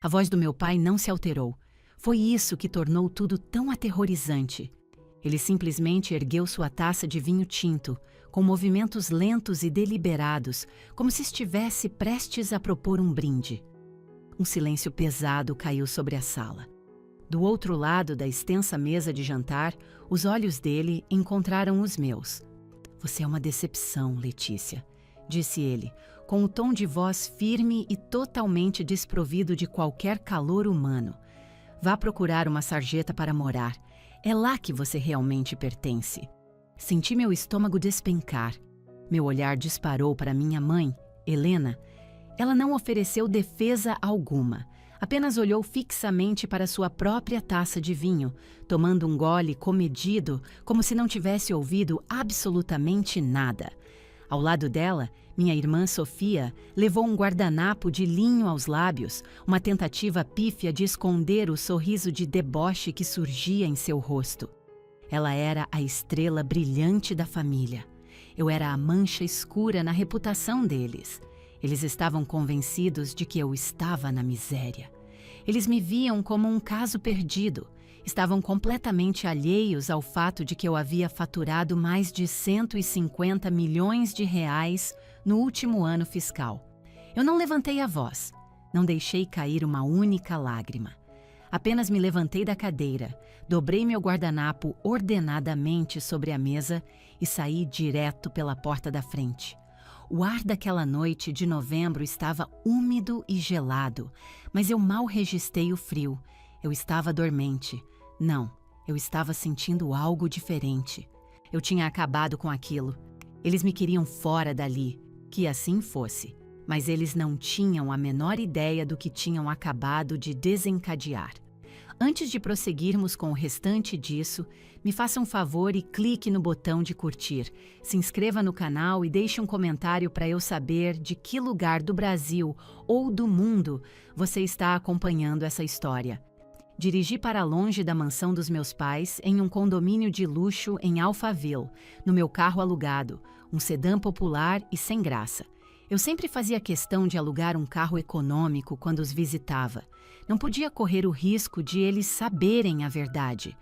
A voz do meu pai não se alterou. Foi isso que tornou tudo tão aterrorizante. Ele simplesmente ergueu sua taça de vinho tinto, com movimentos lentos e deliberados, como se estivesse prestes a propor um brinde. Um silêncio pesado caiu sobre a sala. Do outro lado da extensa mesa de jantar, os olhos dele encontraram os meus. "Você é uma decepção, Letícia", disse ele, com um tom de voz firme e totalmente desprovido de qualquer calor humano. "Vá procurar uma sarjeta para morar. É lá que você realmente pertence." Senti meu estômago despencar. Meu olhar disparou para minha mãe, Helena. Ela não ofereceu defesa alguma. Apenas olhou fixamente para sua própria taça de vinho, tomando um gole comedido, como se não tivesse ouvido absolutamente nada. Ao lado dela, minha irmã Sofia levou um guardanapo de linho aos lábios, uma tentativa pífia de esconder o sorriso de deboche que surgia em seu rosto. Ela era a estrela brilhante da família. Eu era a mancha escura na reputação deles. Eles estavam convencidos de que eu estava na miséria. Eles me viam como um caso perdido. Estavam completamente alheios ao fato de que eu havia faturado mais de 150 milhões de reais no último ano fiscal. Eu não levantei a voz. Não deixei cair uma única lágrima. Apenas me levantei da cadeira, dobrei meu guardanapo ordenadamente sobre a mesa e saí direto pela porta da frente. O ar daquela noite de novembro estava úmido e gelado, mas eu mal registrei o frio. Eu estava dormente. Não, eu estava sentindo algo diferente. Eu tinha acabado com aquilo. Eles me queriam fora dali, que assim fosse. Mas eles não tinham a menor ideia do que tinham acabado de desencadear. Antes de prosseguirmos com o restante disso, me faça um favor e clique no botão de curtir. Se inscreva no canal e deixe um comentário para eu saber de que lugar do Brasil ou do mundo você está acompanhando essa história. Dirigi para longe da mansão dos meus pais em um condomínio de luxo em Alphaville, no meu carro alugado, um sedã popular e sem graça. Eu sempre fazia questão de alugar um carro econômico quando os visitava. Não podia correr o risco de eles saberem a verdade.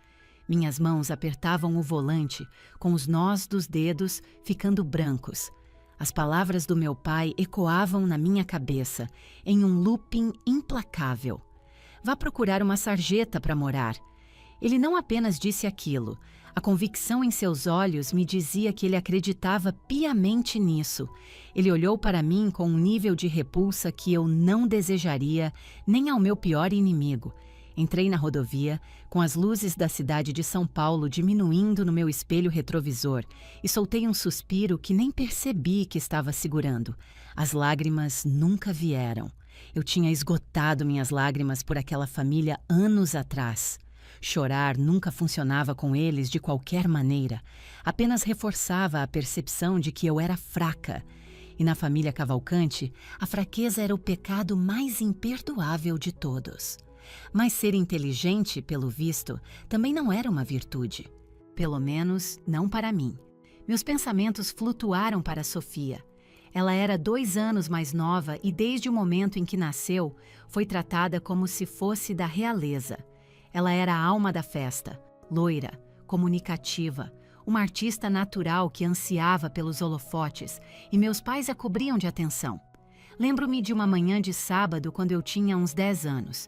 Minhas mãos apertavam o volante, com os nós dos dedos ficando brancos. As palavras do meu pai ecoavam na minha cabeça, em um looping implacável. "Vá procurar uma sarjeta para morar." Ele não apenas disse aquilo. A convicção em seus olhos me dizia que ele acreditava piamente nisso. Ele olhou para mim com um nível de repulsa que eu não desejaria nem ao meu pior inimigo. Entrei na rodovia, com as luzes da cidade de São Paulo diminuindo no meu espelho retrovisor, e soltei um suspiro que nem percebi que estava segurando. As lágrimas nunca vieram. Eu tinha esgotado minhas lágrimas por aquela família anos atrás. Chorar nunca funcionava com eles de qualquer maneira, apenas reforçava a percepção de que eu era fraca. E na família Cavalcante, a fraqueza era o pecado mais imperdoável de todos. Mas ser inteligente, pelo visto, também não era uma virtude. Pelo menos, não para mim. Meus pensamentos flutuaram para Sofia. Ela era 2 anos mais nova e desde o momento em que nasceu, foi tratada como se fosse da realeza. Ela era a alma da festa, loira, comunicativa, uma artista natural que ansiava pelos holofotes, e meus pais a cobriam de atenção. Lembro-me de uma manhã de sábado quando eu tinha uns 10 anos.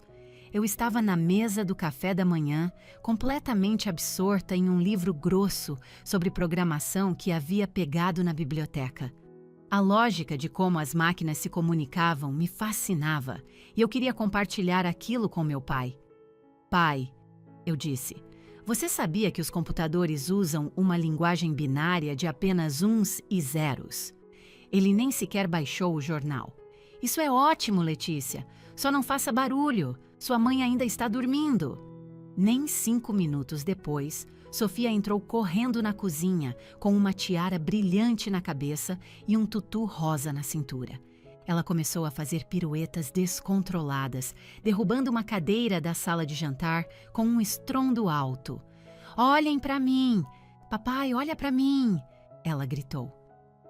Eu estava na mesa do café da manhã, completamente absorta em um livro grosso sobre programação que havia pegado na biblioteca. A lógica de como as máquinas se comunicavam me fascinava, e eu queria compartilhar aquilo com meu pai. "Pai", eu disse, "você sabia que os computadores usam uma linguagem binária de apenas uns e zeros?" Ele nem sequer baixou o jornal. "Isso é ótimo, Letícia. Só não faça barulho. Sua mãe ainda está dormindo." Nem 5 minutos depois, Sofia entrou correndo na cozinha com uma tiara brilhante na cabeça e um tutu rosa na cintura. Ela começou a fazer piruetas descontroladas, derrubando uma cadeira da sala de jantar com um estrondo alto. "Olhem para mim! Papai, olha para mim!" ela gritou.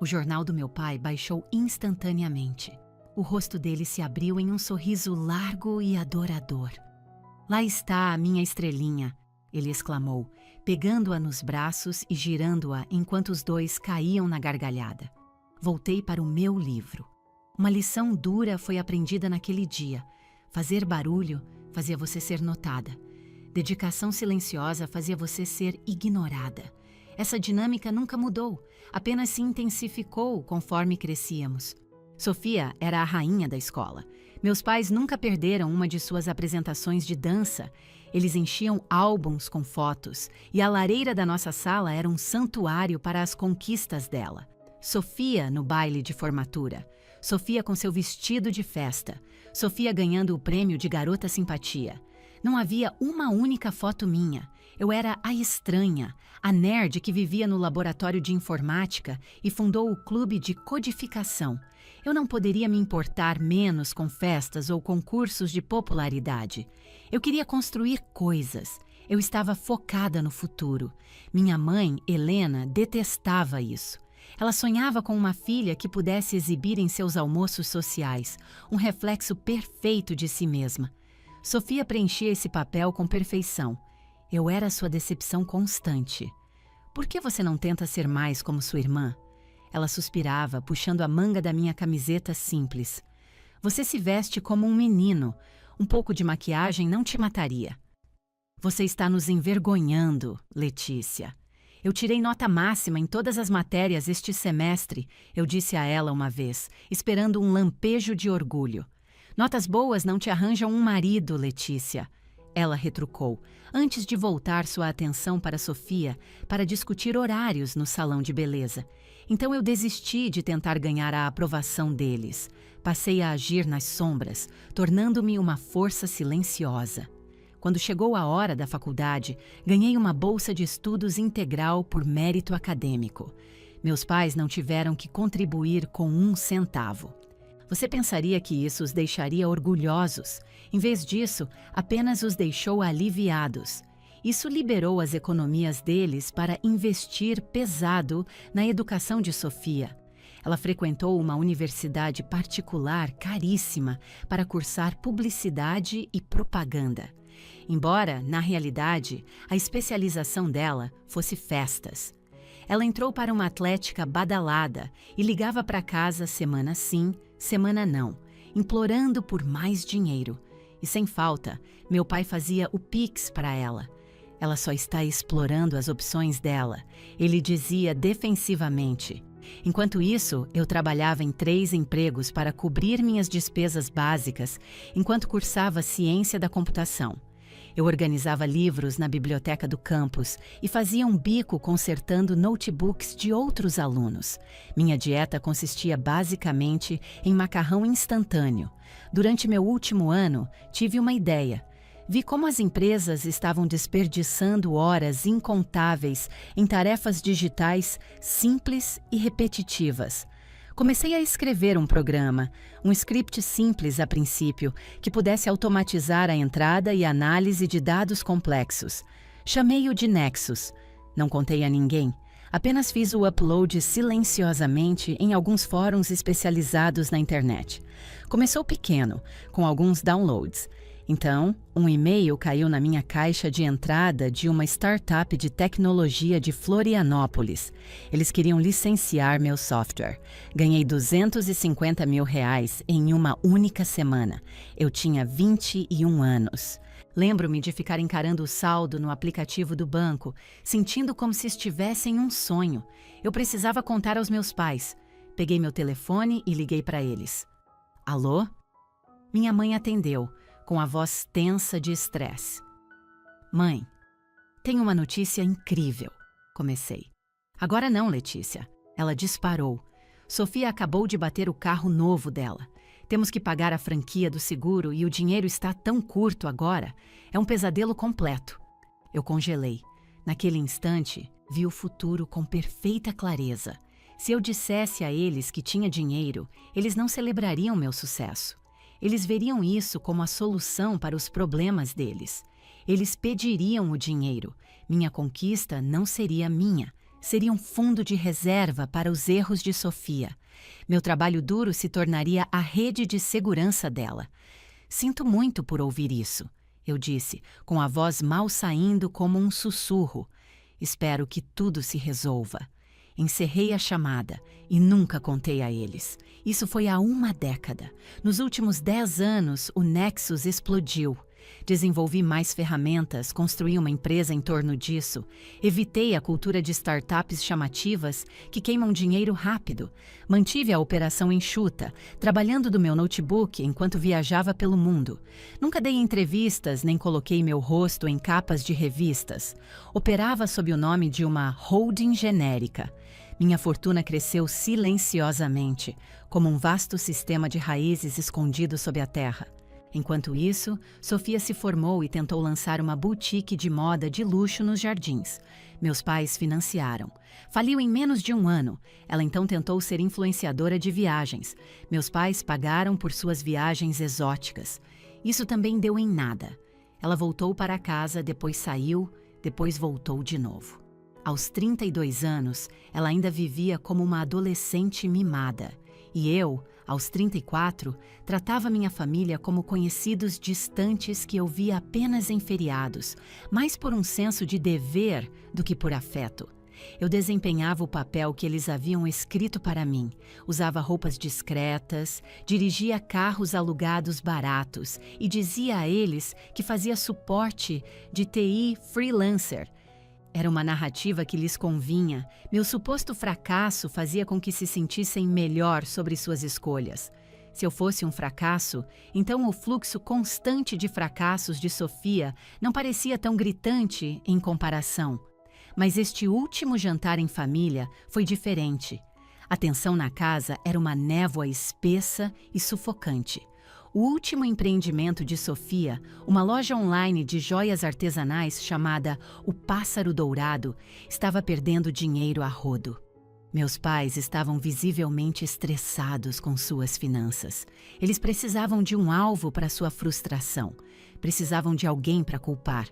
O jornal do meu pai baixou instantaneamente. O rosto dele se abriu em um sorriso largo e adorador. Lá está a minha estrelinha, ele exclamou, pegando-a nos braços e girando-a enquanto os dois caíam na gargalhada. Voltei para o meu livro. Uma lição dura foi aprendida naquele dia. Fazer barulho fazia você ser notada. Dedicação silenciosa fazia você ser ignorada. Essa dinâmica nunca mudou, apenas se intensificou conforme crescíamos. Sofia era a rainha da escola. Meus pais nunca perderam uma de suas apresentações de dança. Eles enchiam álbuns com fotos, e a lareira da nossa sala era um santuário para as conquistas dela. Sofia no baile de formatura, Sofia com seu vestido de festa, Sofia ganhando o prêmio de garota simpatia. Não havia uma única foto minha. Eu era a estranha, a nerd que vivia no laboratório de informática e fundou o clube de codificação. Eu não poderia me importar menos com festas ou concursos de popularidade. Eu queria construir coisas. Eu estava focada no futuro. Minha mãe, Helena, detestava isso. Ela sonhava com uma filha que pudesse exibir em seus almoços sociais, um reflexo perfeito de si mesma. Sofia preenchia esse papel com perfeição. Eu era sua decepção constante. Por que você não tenta ser mais como sua irmã? Ela suspirava, puxando a manga da minha camiseta simples. Você se veste como um menino. Um pouco de maquiagem não te mataria. Você está nos envergonhando, Letícia. Eu tirei nota máxima em todas as matérias este semestre, eu disse a ela uma vez, esperando um lampejo de orgulho. Notas boas não te arranjam um marido, Letícia. Ela retrucou, antes de voltar sua atenção para Sofia para discutir horários no salão de beleza. Então eu desisti de tentar ganhar a aprovação deles. Passei a agir nas sombras, tornando-me uma força silenciosa. Quando chegou a hora da faculdade, ganhei uma bolsa de estudos integral por mérito acadêmico. Meus pais não tiveram que contribuir com 1 centavo. Você pensaria que isso os deixaria orgulhosos. Em vez disso, apenas os deixou aliviados. Isso liberou as economias deles para investir pesado na educação de Sofia. Ela frequentou uma universidade particular caríssima para cursar publicidade e propaganda. Embora, na realidade, a especialização dela fosse festas. Ela entrou para uma atlética badalada e ligava para casa semana sim, semana não, implorando por mais dinheiro. E sem falta, meu pai fazia o Pix para ela. Ela só está explorando as opções dela, ele dizia defensivamente. Enquanto isso, eu trabalhava em 3 empregos para cobrir minhas despesas básicas, enquanto cursava ciência da computação. Eu organizava livros na biblioteca do campus e fazia um bico consertando notebooks de outros alunos. Minha dieta consistia basicamente em macarrão instantâneo. Durante meu último ano, tive uma ideia. Vi como as empresas estavam desperdiçando horas incontáveis em tarefas digitais simples e repetitivas. Comecei a escrever um programa, um script simples a princípio, que pudesse automatizar a entrada e análise de dados complexos. Chamei-o de Nexus. Não contei a ninguém. Apenas fiz o upload silenciosamente em alguns fóruns especializados na internet. Começou pequeno, com alguns downloads. Então, um e-mail caiu na minha caixa de entrada de uma startup de tecnologia de Florianópolis. Eles queriam licenciar meu software. Ganhei R$250 mil em uma única semana. Eu tinha 21 anos. Lembro-me de ficar encarando o saldo no aplicativo do banco, sentindo como se estivesse em um sonho. Eu precisava contar aos meus pais. Peguei meu telefone e liguei para eles. Alô? Minha mãe atendeu, com a voz tensa de estresse. Mãe, tenho uma notícia incrível, comecei. Agora não, Letícia. Ela disparou. Sofia acabou de bater o carro novo dela. Temos que pagar a franquia do seguro e o dinheiro está tão curto agora. É um pesadelo completo. Eu congelei. Naquele instante, vi o futuro com perfeita clareza. Se eu dissesse a eles que tinha dinheiro, eles não celebrariam meu sucesso. Eles veriam isso como a solução para os problemas deles. Eles pediriam o dinheiro. Minha conquista não seria minha. Seria um fundo de reserva para os erros de Sofia. Meu trabalho duro se tornaria a rede de segurança dela. Sinto muito por ouvir isso, eu disse, com a voz mal saindo como um sussurro. Espero que tudo se resolva. Encerrei a chamada e nunca contei a eles. Isso foi há uma década. Nos últimos 10 anos, o Nexus explodiu. Desenvolvi mais ferramentas, construí uma empresa em torno disso. Evitei a cultura de startups chamativas que queimam dinheiro rápido. Mantive a operação enxuta, trabalhando do meu notebook enquanto viajava pelo mundo. Nunca dei entrevistas nem coloquei meu rosto em capas de revistas. Operava sob o nome de uma holding genérica. Minha fortuna cresceu silenciosamente, como um vasto sistema de raízes escondido sob a terra. Enquanto isso, Sofia se formou e tentou lançar uma boutique de moda de luxo nos jardins. Meus pais financiaram. Faliu em menos de um ano. Ela então tentou ser influenciadora de viagens. Meus pais pagaram por suas viagens exóticas. Isso também deu em nada. Ela voltou para casa, depois saiu, depois voltou de novo. Aos 32 anos, ela ainda vivia como uma adolescente mimada. E eu, aos 34, tratava minha família como conhecidos distantes que eu via apenas em feriados, mais por um senso de dever do que por afeto. Eu desempenhava o papel que eles haviam escrito para mim, usava roupas discretas, dirigia carros alugados baratos e dizia a eles que fazia suporte de TI freelancer. Era uma narrativa que lhes convinha. Meu suposto fracasso fazia com que se sentissem melhor sobre suas escolhas. Se eu fosse um fracasso, então o fluxo constante de fracassos de Sofia não parecia tão gritante em comparação. Mas este último jantar em família foi diferente. A tensão na casa era uma névoa espessa e sufocante. O último empreendimento de Sofia, uma loja online de joias artesanais chamada O Pássaro Dourado, estava perdendo dinheiro a rodo. Meus pais estavam visivelmente estressados com suas finanças. Eles precisavam de um alvo para sua frustração. Precisavam de alguém para culpar.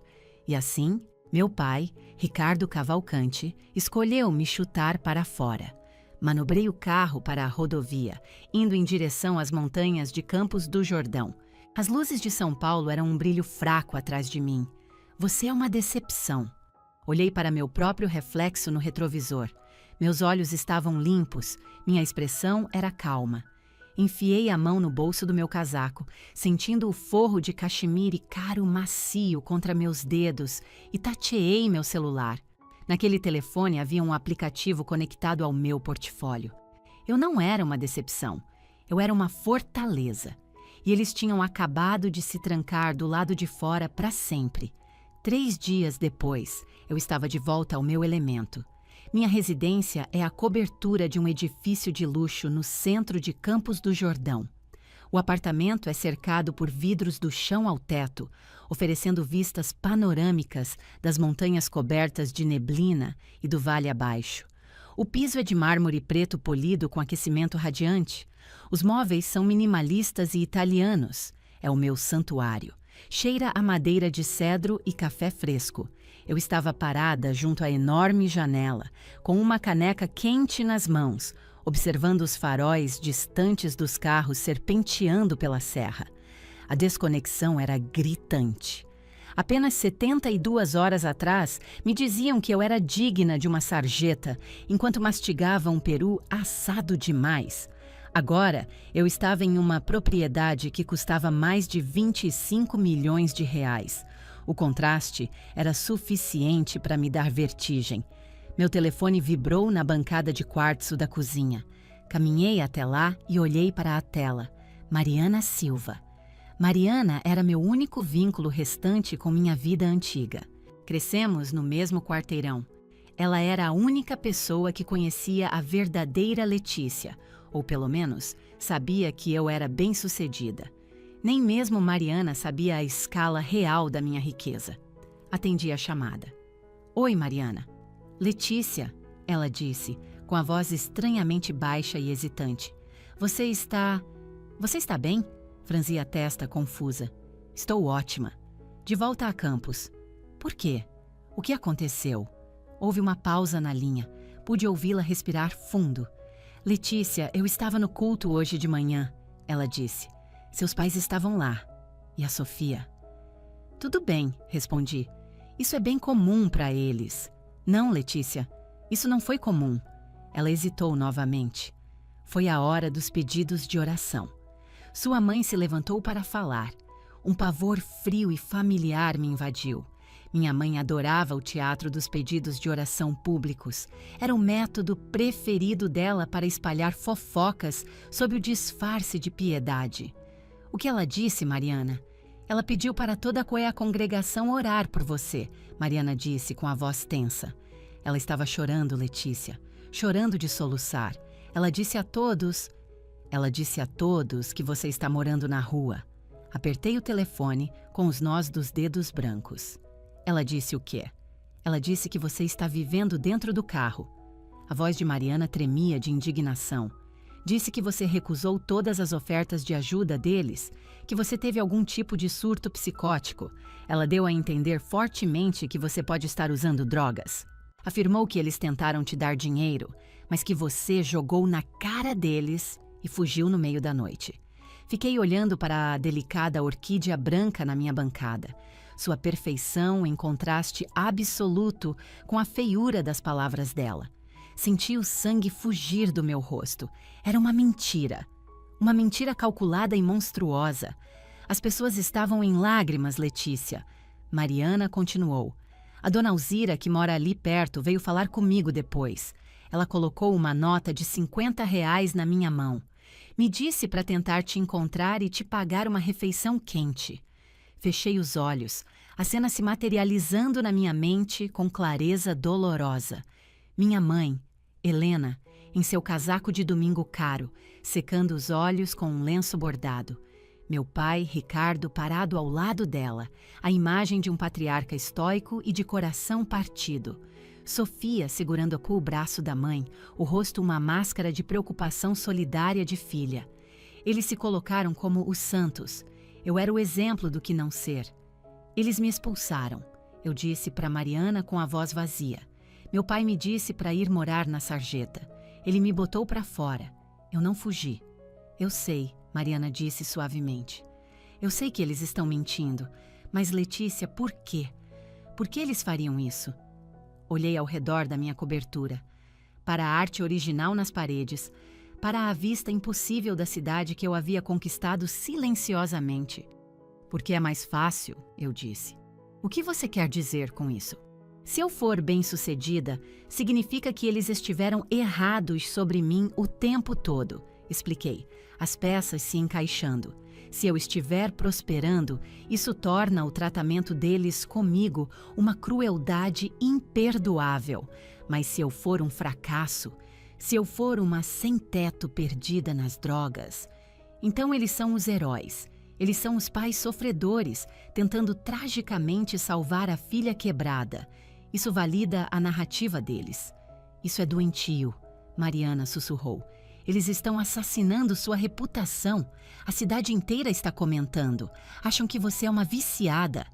E assim, meu pai, Ricardo Cavalcante, escolheu me chutar para fora. Manobrei o carro para a rodovia, indo em direção às montanhas de Campos do Jordão. As luzes de São Paulo eram um brilho fraco atrás de mim. Você é uma decepção. Olhei para meu próprio reflexo no retrovisor. Meus olhos estavam limpos, minha expressão era calma. Enfiei a mão no bolso do meu casaco, sentindo o forro de cachemire caro macio contra meus dedos e tateei meu celular. Naquele telefone havia um aplicativo conectado ao meu portfólio. Eu não era uma decepção, eu era uma fortaleza. E eles tinham acabado de se trancar do lado de fora para sempre. 3 dias depois, eu estava de volta ao meu elemento. Minha residência é a cobertura de um edifício de luxo no centro de Campos do Jordão. O apartamento é cercado por vidros do chão ao teto, oferecendo vistas panorâmicas das montanhas cobertas de neblina e do vale abaixo. O piso é de mármore preto polido com aquecimento radiante. Os móveis são minimalistas e italianos. É o meu santuário. Cheira a madeira de cedro e café fresco. Eu estava parada junto à enorme janela, com uma caneca quente nas mãos, observando os faróis distantes dos carros serpenteando pela serra. A desconexão era gritante. Apenas 72 horas atrás, me diziam que eu era digna de uma sarjeta, enquanto mastigava um peru assado demais. Agora, eu estava em uma propriedade que custava mais de 25 milhões de reais. O contraste era suficiente para me dar vertigem. Meu telefone vibrou na bancada de quartzo da cozinha. Caminhei até lá e olhei para a tela. Mariana Silva. Mariana era meu único vínculo restante com minha vida antiga. Crescemos no mesmo quarteirão. Ela era a única pessoa que conhecia a verdadeira Letícia, ou pelo menos sabia que eu era bem-sucedida. Nem mesmo Mariana sabia a escala real da minha riqueza. Atendi a chamada. Oi, Mariana. Letícia, ela disse, com a voz estranhamente baixa e hesitante. Você está bem? Franzi a testa, confusa. Estou ótima. De volta a Campos. Por quê? O que aconteceu? Houve uma pausa na linha. Pude ouvi-la respirar fundo. Letícia, eu estava no culto hoje de manhã, ela disse. Seus pais estavam lá. E a Sofia? Tudo bem, respondi. Isso é bem comum para eles. Não, Letícia, isso não foi comum. Ela hesitou novamente. Foi a hora dos pedidos de oração. Sua mãe se levantou para falar. Um pavor frio e familiar me invadiu. Minha mãe adorava o teatro dos pedidos de oração públicos. Era o método preferido dela para espalhar fofocas sob o disfarce de piedade. O que ela disse, Mariana? Ela pediu para toda a congregação orar por você, Mariana disse com a voz tensa. Ela estava chorando, Letícia, chorando de soluçar. Ela disse a todos que você está morando na rua. Apertei o telefone com os nós dos dedos brancos. Ela disse o quê? Ela disse que você está vivendo dentro do carro. A voz de Mariana tremia de indignação. Disse que você recusou todas as ofertas de ajuda deles, que você teve algum tipo de surto psicótico. Ela deu a entender fortemente que você pode estar usando drogas. Afirmou que eles tentaram te dar dinheiro, mas que você jogou na cara deles e fugiu no meio da noite. Fiquei olhando para a delicada orquídea branca na minha bancada. Sua perfeição em contraste absoluto com a feiura das palavras dela. Senti o sangue fugir do meu rosto. Era uma mentira. Uma mentira calculada e monstruosa. As pessoas estavam em lágrimas, Letícia. Mariana continuou. A dona Alzira, que mora ali perto, veio falar comigo depois. Ela colocou uma nota de R$ 50 na minha mão. Me disse para tentar te encontrar e te pagar uma refeição quente. Fechei os olhos, a cena se materializando na minha mente com clareza dolorosa. Minha mãe, Helena, em seu casaco de domingo caro, secando os olhos com um lenço bordado. Meu pai, Ricardo, parado ao lado dela, a imagem de um patriarca estoico e de coração partido. Sofia segurando com o braço da mãe, o rosto uma máscara de preocupação solidária de filha. Eles se colocaram como os santos. Eu era o exemplo do que não ser. Eles me expulsaram. Eu disse para Mariana com a voz vazia. Meu pai me disse para ir morar na sarjeta. Ele me botou para fora. Eu não fugi. Eu sei, Mariana disse suavemente. Eu sei que eles estão mentindo. Mas, Letícia, por quê? Por que eles fariam isso? Olhei ao redor da minha cobertura. Para a arte original nas paredes. Para a vista impossível da cidade que eu havia conquistado silenciosamente. Porque é mais fácil, eu disse. O que você quer dizer com isso? Se eu for bem-sucedida, significa que eles estiveram errados sobre mim o tempo todo, expliquei, as peças se encaixando. Se eu estiver prosperando, isso torna o tratamento deles comigo uma crueldade imperdoável. Mas se eu for um fracasso, se eu for uma sem-teto perdida nas drogas, então eles são os heróis. Eles são os pais sofredores, tentando tragicamente salvar a filha quebrada. Isso valida a narrativa deles. Isso é doentio, Mariana sussurrou. Eles estão assassinando sua reputação. A cidade inteira está comentando. Acham que você é uma viciada.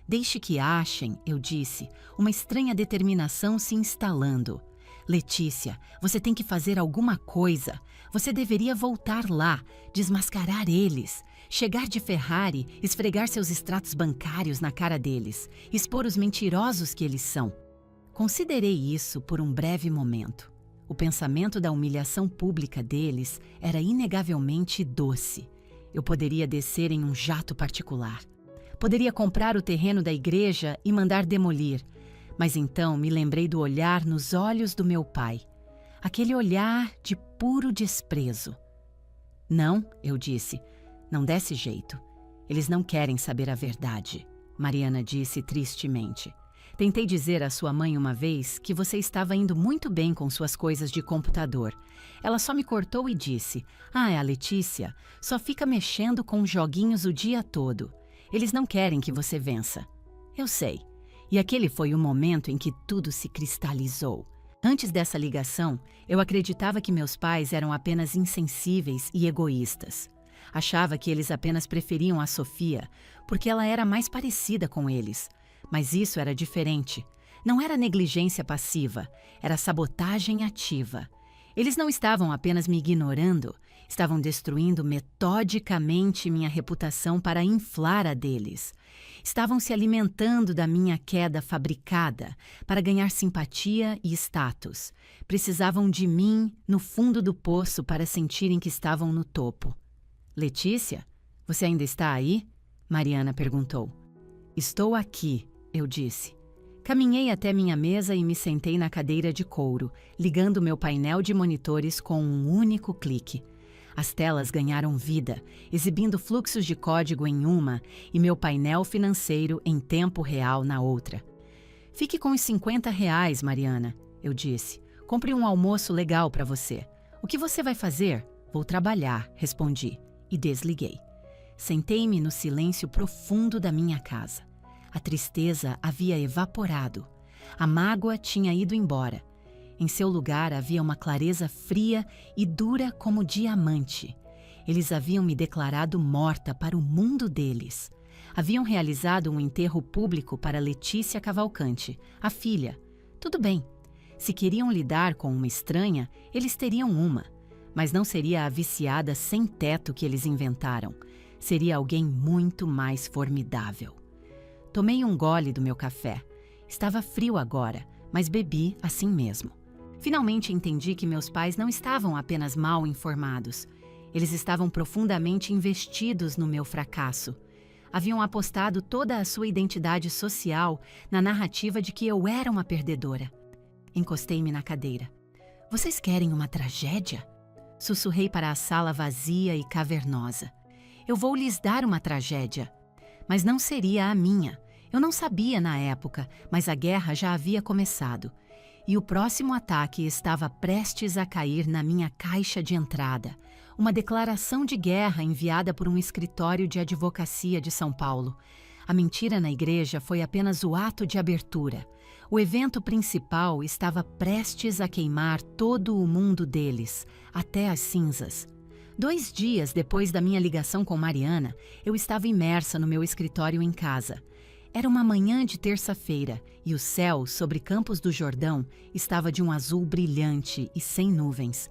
Deixe que achem, eu disse, uma estranha determinação se instalando. Letícia, você tem que fazer alguma coisa. Você deveria voltar lá, desmascarar eles. Chegar de Ferrari, esfregar seus extratos bancários na cara deles, expor os mentirosos que eles são. Considerei isso por um breve momento. O pensamento da humilhação pública deles era inegavelmente doce. Eu poderia descer em um jato particular. Poderia comprar o terreno da igreja e mandar demolir. Mas então me lembrei do olhar nos olhos do meu pai. Aquele olhar de puro desprezo. Não, eu disse, não desse jeito. Eles não querem saber a verdade, Mariana disse tristemente. Tentei dizer à sua mãe uma vez que você estava indo muito bem com suas coisas de computador. Ela só me cortou e disse, é a Letícia, só fica mexendo com joguinhos o dia todo. Eles não querem que você vença. Eu sei. E aquele foi o momento em que tudo se cristalizou. Antes dessa ligação, eu acreditava que meus pais eram apenas insensíveis e egoístas. Achava que eles apenas preferiam a Sofia porque ela era mais parecida com eles. Mas isso era diferente. Não era negligência passiva, era sabotagem ativa. Eles não estavam apenas me ignorando, estavam destruindo metodicamente minha reputação para inflar a deles. Estavam se alimentando da minha queda fabricada para ganhar simpatia e status. Precisavam de mim no fundo do poço para sentirem que estavam no topo. Letícia, você ainda está aí? Mariana perguntou. Estou aqui, eu disse. Caminhei até minha mesa e me sentei na cadeira de couro, ligando meu painel de monitores com um único clique. As telas ganharam vida, exibindo fluxos de código em uma e meu painel financeiro em tempo real na outra. Fique com os R$ 50, Mariana, eu disse. Compre um almoço legal para você. O que você vai fazer? Vou trabalhar, respondi, e desliguei. Sentei-me no silêncio profundo da minha casa. A tristeza havia evaporado. A mágoa tinha ido embora. Em seu lugar havia uma clareza fria e dura como diamante. Eles haviam me declarado morta para o mundo deles. Haviam realizado um enterro público para Letícia Cavalcante, a filha. Tudo bem. Se queriam lidar com uma estranha, eles teriam uma. Mas não seria a viciada sem teto que eles inventaram. Seria alguém muito mais formidável. Tomei um gole do meu café. Estava frio agora, mas bebi assim mesmo. Finalmente entendi que meus pais não estavam apenas mal informados. Eles estavam profundamente investidos no meu fracasso. Haviam apostado toda a sua identidade social na narrativa de que eu era uma perdedora. Encostei-me na cadeira. Vocês querem uma tragédia? Sussurrei para a sala vazia e cavernosa. Eu vou lhes dar uma tragédia. Mas não seria a minha. Eu não sabia na época, mas a guerra já havia começado. E o próximo ataque estava prestes a cair na minha caixa de entrada. Uma declaração de guerra enviada por um escritório de advocacia de São Paulo. A mentira na igreja foi apenas o ato de abertura. O evento principal estava prestes a queimar todo o mundo deles, até as cinzas. 2 dias depois da minha ligação com Mariana, eu estava imersa no meu escritório em casa. Era uma manhã de terça-feira e o céu sobre Campos do Jordão estava de um azul brilhante e sem nuvens.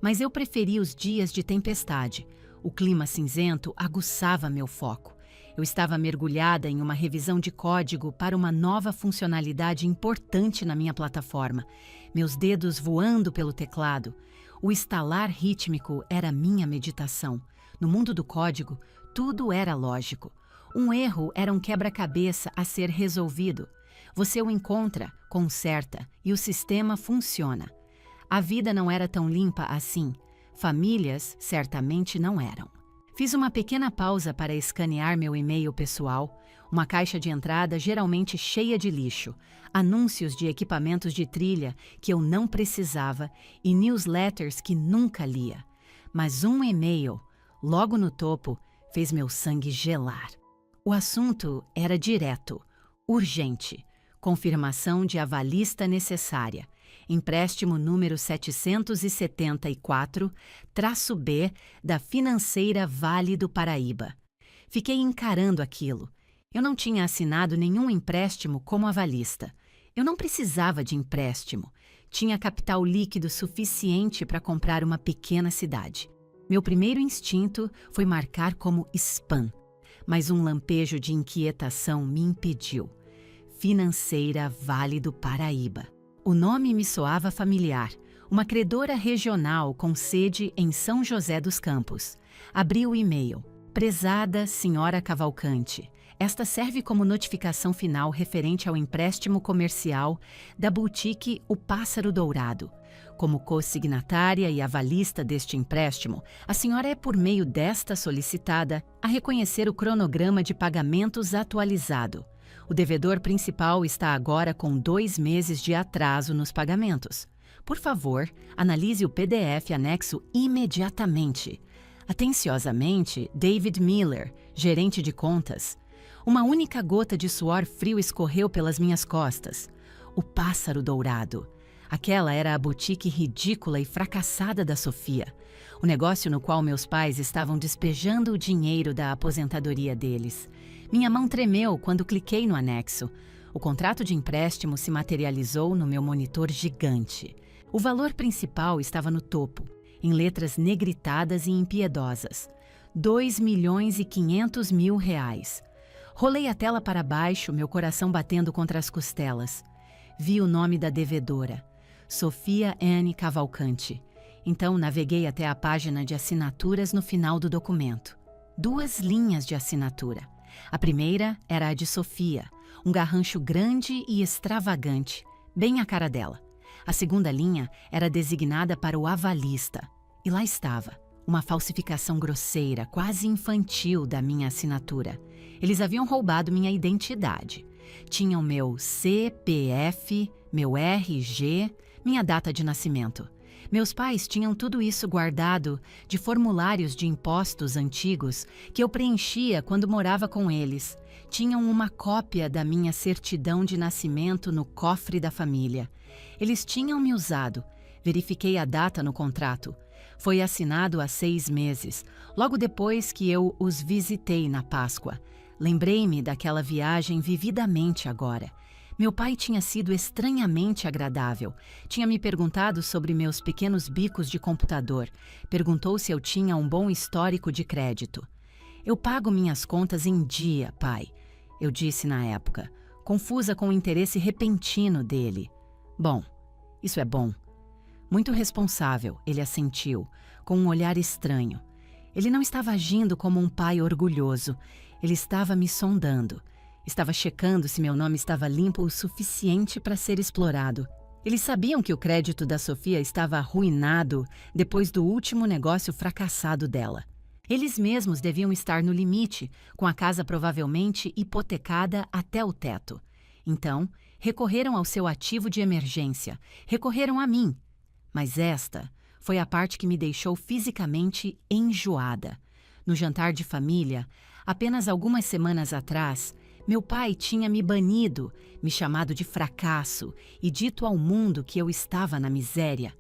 Mas eu preferi os dias de tempestade. O clima cinzento aguçava meu foco. Eu estava mergulhada em uma revisão de código para uma nova funcionalidade importante na minha plataforma. Meus dedos voando pelo teclado. O estalar rítmico era minha meditação. No mundo do código, tudo era lógico. Um erro era um quebra-cabeça a ser resolvido. Você o encontra, conserta e o sistema funciona. A vida não era tão limpa assim. Famílias certamente não eram. Fiz uma pequena pausa para escanear meu e-mail pessoal, uma caixa de entrada geralmente cheia de lixo, anúncios de equipamentos de trilha que eu não precisava e newsletters que nunca lia. Mas um e-mail, logo no topo, fez meu sangue gelar. O assunto era direto, urgente, confirmação de avalista necessária, empréstimo número 774-B da Financeira Vale do Paraíba. Fiquei encarando aquilo. Eu não tinha assinado nenhum empréstimo como avalista. Eu não precisava de empréstimo. Tinha capital líquido suficiente para comprar uma pequena cidade. Meu primeiro instinto foi marcar como spam. Mas um lampejo de inquietação me impediu. Financeira Vale do Paraíba. O nome me soava familiar. Uma credora regional com sede em São José dos Campos. Abri o e-mail. Prezada Senhora Cavalcante, esta serve como notificação final referente ao empréstimo comercial da boutique O Pássaro Dourado. Como co-signatária e avalista deste empréstimo, a senhora é, por meio desta solicitada, a reconhecer o cronograma de pagamentos atualizado. O devedor principal está agora com 2 meses de atraso nos pagamentos. Por favor, analise o PDF anexo imediatamente. Atenciosamente, David Miller, gerente de contas. Uma única gota de suor frio escorreu pelas minhas costas. O Pássaro Dourado. Aquela era a boutique ridícula e fracassada da Sofia. O negócio no qual meus pais estavam despejando o dinheiro da aposentadoria deles. Minha mão tremeu quando cliquei no anexo. O contrato de empréstimo se materializou no meu monitor gigante. O valor principal estava no topo, em letras negritadas e impiedosas. R$ 2.500.000. Rolei a tela para baixo, meu coração batendo contra as costelas. Vi o nome da devedora, Sofia N. Cavalcante. Então naveguei até a página de assinaturas no final do documento. 2 linhas de assinatura. A primeira era a de Sofia, um garrancho grande e extravagante, bem a cara dela. A segunda linha era designada para o avalista. E lá estava, uma falsificação grosseira, quase infantil da minha assinatura. Eles haviam roubado minha identidade. Tinham meu CPF, meu RG, minha data de nascimento. Meus pais tinham tudo isso guardado de formulários de impostos antigos que eu preenchia quando morava com eles. Tinham uma cópia da minha certidão de nascimento no cofre da família. Eles tinham me usado. Verifiquei a data no contrato. Foi assinado há 6 meses, logo depois que eu os visitei na Páscoa. Lembrei-me daquela viagem vividamente agora. Meu pai tinha sido estranhamente agradável. Tinha me perguntado sobre meus pequenos bicos de computador. Perguntou se eu tinha um bom histórico de crédito. Eu pago minhas contas em dia, pai, eu disse na época, confusa com o interesse repentino dele. Bom, isso é bom. Muito responsável, ele assentiu, com um olhar estranho. Ele não estava agindo como um pai orgulhoso. Ele estava me sondando. Estava checando se meu nome estava limpo o suficiente para ser explorado. Eles sabiam que o crédito da Sofia estava arruinado depois do último negócio fracassado dela. Eles mesmos deviam estar no limite, com a casa provavelmente hipotecada até o teto. Então, recorreram ao seu ativo de emergência, recorreram a mim. Mas esta foi a parte que me deixou fisicamente enjoada. No jantar de família, apenas algumas semanas atrás, meu pai tinha me banido, me chamado de fracasso e dito ao mundo que eu estava na miséria.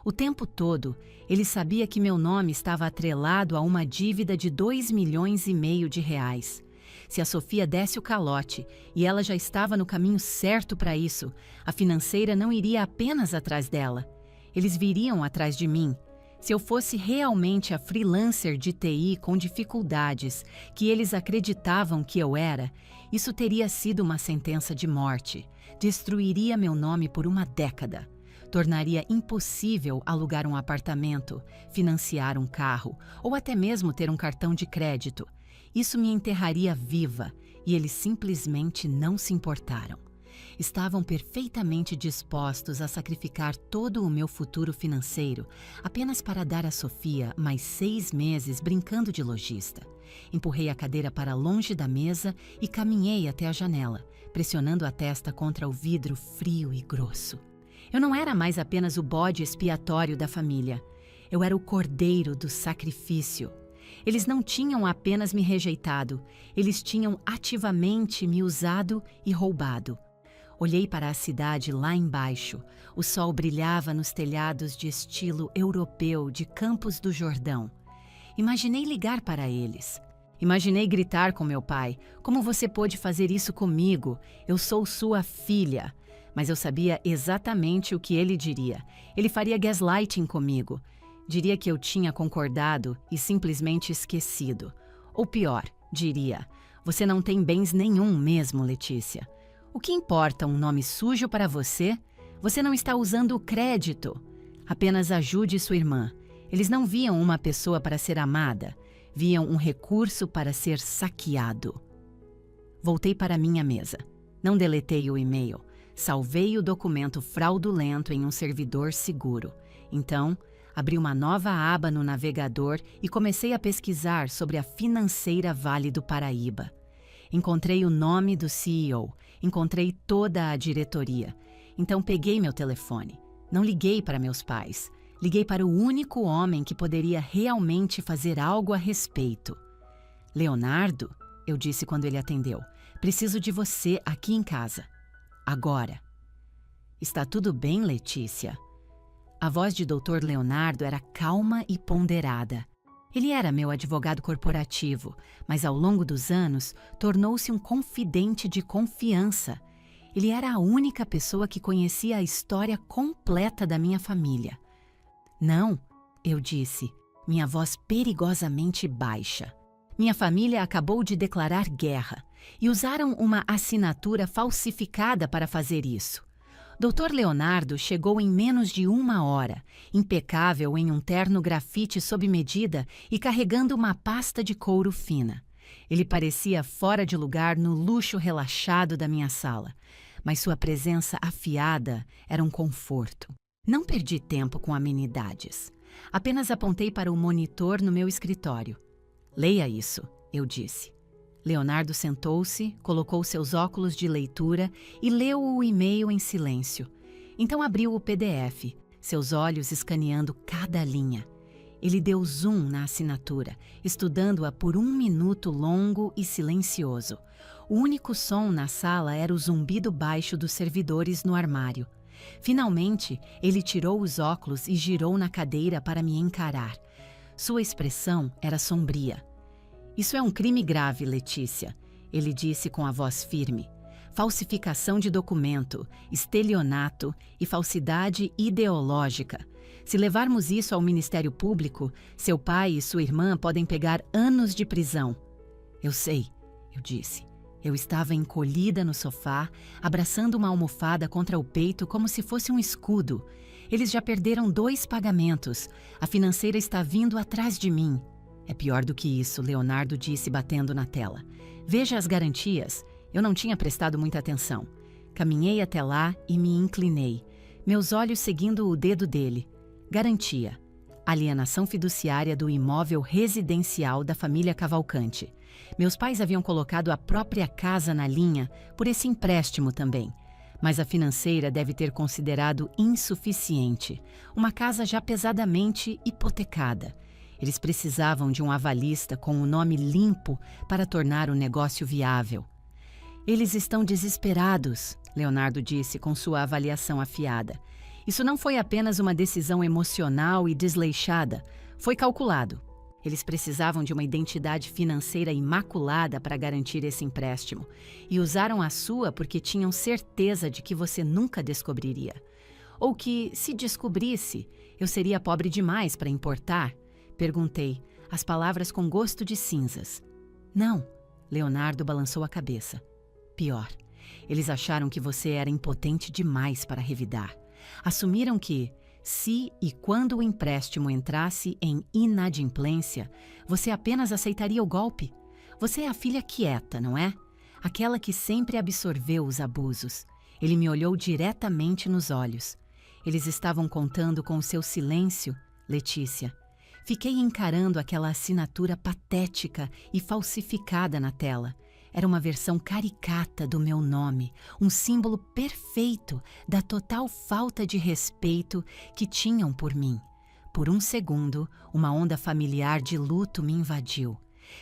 O tempo todo, ele sabia que meu nome estava atrelado a uma dívida de R$ 2,5 milhões. Se a Sofia desse o calote, e ela já estava no caminho certo para isso, a financeira não iria apenas atrás dela. Eles viriam atrás de mim. Se eu fosse realmente a freelancer de TI com dificuldades que eles acreditavam que eu era, isso teria sido uma sentença de morte. Destruiria meu nome por uma década. Tornaria impossível alugar um apartamento, financiar um carro ou até mesmo ter um cartão de crédito. Isso me enterraria viva e eles simplesmente não se importaram. Estavam perfeitamente dispostos a sacrificar todo o meu futuro financeiro apenas para dar a Sofia mais 6 meses brincando de lojista. Empurrei a cadeira para longe da mesa e caminhei até a janela, pressionando a testa contra o vidro frio e grosso. Eu não era mais apenas o bode expiatório da família. Eu era o cordeiro do sacrifício. Eles não tinham apenas me rejeitado, eles tinham ativamente me usado e roubado. Olhei para a cidade lá embaixo. O sol brilhava nos telhados de estilo europeu de Campos do Jordão. Imaginei ligar para eles. Imaginei gritar com meu pai: "Como você pôde fazer isso comigo? Eu sou sua filha." Mas eu sabia exatamente o que ele diria. Ele faria gaslighting comigo. Diria que eu tinha concordado e simplesmente esquecido. Ou pior, diria: "Você não tem bens nenhum mesmo, Letícia. O que importa um nome sujo para você? Você não está usando o crédito. Apenas ajude sua irmã." Eles não viam uma pessoa para ser amada, viam um recurso para ser saqueado. Voltei para minha mesa. Não deletei o e-mail. Salvei o documento fraudulento em um servidor seguro. Então, abri uma nova aba no navegador e comecei a pesquisar sobre a financeira Vale do Paraíba. Encontrei o nome do CEO, encontrei toda a diretoria. Então peguei meu telefone. Não liguei para meus pais. Liguei para o único homem que poderia realmente fazer algo a respeito. "Leonardo", eu disse quando ele atendeu, "preciso de você aqui em casa. Agora." "Está tudo bem, Letícia?" A voz de Dr. Leonardo era calma e ponderada. Ele era meu advogado corporativo, mas ao longo dos anos tornou-se um confidente de confiança. Ele era a única pessoa que conhecia a história completa da minha família. Não, eu disse, minha voz perigosamente baixa. Minha família acabou de declarar guerra e usaram uma assinatura falsificada para fazer isso. Dr. Leonardo chegou em menos de 1 hora, impecável em um terno grafite sob medida e carregando uma pasta de couro fina. Ele parecia fora de lugar no luxo relaxado da minha sala, mas sua presença afiada era um conforto. Não perdi tempo com amenidades. Apenas apontei para o monitor no meu escritório. Leia isso, eu disse. Leonardo sentou-se, colocou seus óculos de leitura e leu o e-mail em silêncio. Então abriu o PDF, seus olhos escaneando cada linha. Ele deu zoom na assinatura, estudando-a por 1 minuto longo e silencioso. O único som na sala era o zumbido baixo dos servidores no armário. Finalmente, ele tirou os óculos e girou na cadeira para me encarar. Sua expressão era sombria. Isso é um crime grave, Letícia, ele disse com a voz firme. Falsificação de documento, estelionato e falsidade ideológica. Se levarmos isso ao Ministério Público, seu pai e sua irmã podem pegar anos de prisão. Eu sei, eu disse. Eu estava encolhida no sofá, abraçando uma almofada contra o peito como se fosse um escudo. Eles já perderam 2 pagamentos. A financeira está vindo atrás de mim. É pior do que isso, Leonardo disse batendo na tela. Veja as garantias. Eu não tinha prestado muita atenção. Caminhei até lá e me inclinei, meus olhos seguindo o dedo dele. Garantia. Alienação fiduciária do imóvel residencial da família Cavalcante. Meus pais haviam colocado a própria casa na linha por esse empréstimo também. Mas a financeira deve ter considerado insuficiente. Uma casa já pesadamente hipotecada. Eles precisavam de um avalista com o nome limpo para tornar o negócio viável. Eles estão desesperados, Leonardo disse com sua avaliação afiada. Isso não foi apenas uma decisão emocional e desleixada, foi calculado. Eles precisavam de uma identidade financeira imaculada para garantir esse empréstimo e usaram a sua porque tinham certeza de que você nunca descobriria. Ou que, se descobrisse, eu seria pobre demais para importar. Perguntei, as palavras com gosto de cinzas. Não, Leonardo balançou a cabeça. Pior, eles acharam que você era impotente demais para revidar. Assumiram que, se e quando o empréstimo entrasse em inadimplência, você apenas aceitaria o golpe. Você é a filha quieta, não é? Aquela que sempre absorveu os abusos. Ele me olhou diretamente nos olhos. Eles estavam contando com o seu silêncio, Letícia. Fiquei encarando aquela assinatura patética e falsificada na tela. Era uma versão caricata do meu nome, um símbolo perfeito da total falta de respeito que tinham por mim. Por um segundo, uma onda familiar de luto me invadiu.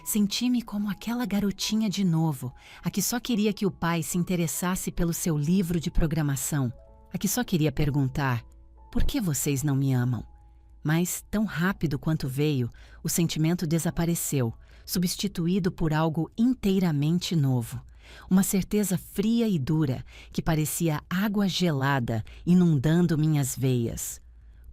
Senti-me como aquela garotinha de novo, a que só queria que o pai se interessasse pelo seu livro de programação, a que só queria perguntar: por que vocês não me amam? Mas, tão rápido quanto veio, o sentimento desapareceu, substituído por algo inteiramente novo. Uma certeza fria e dura, que parecia água gelada inundando minhas veias.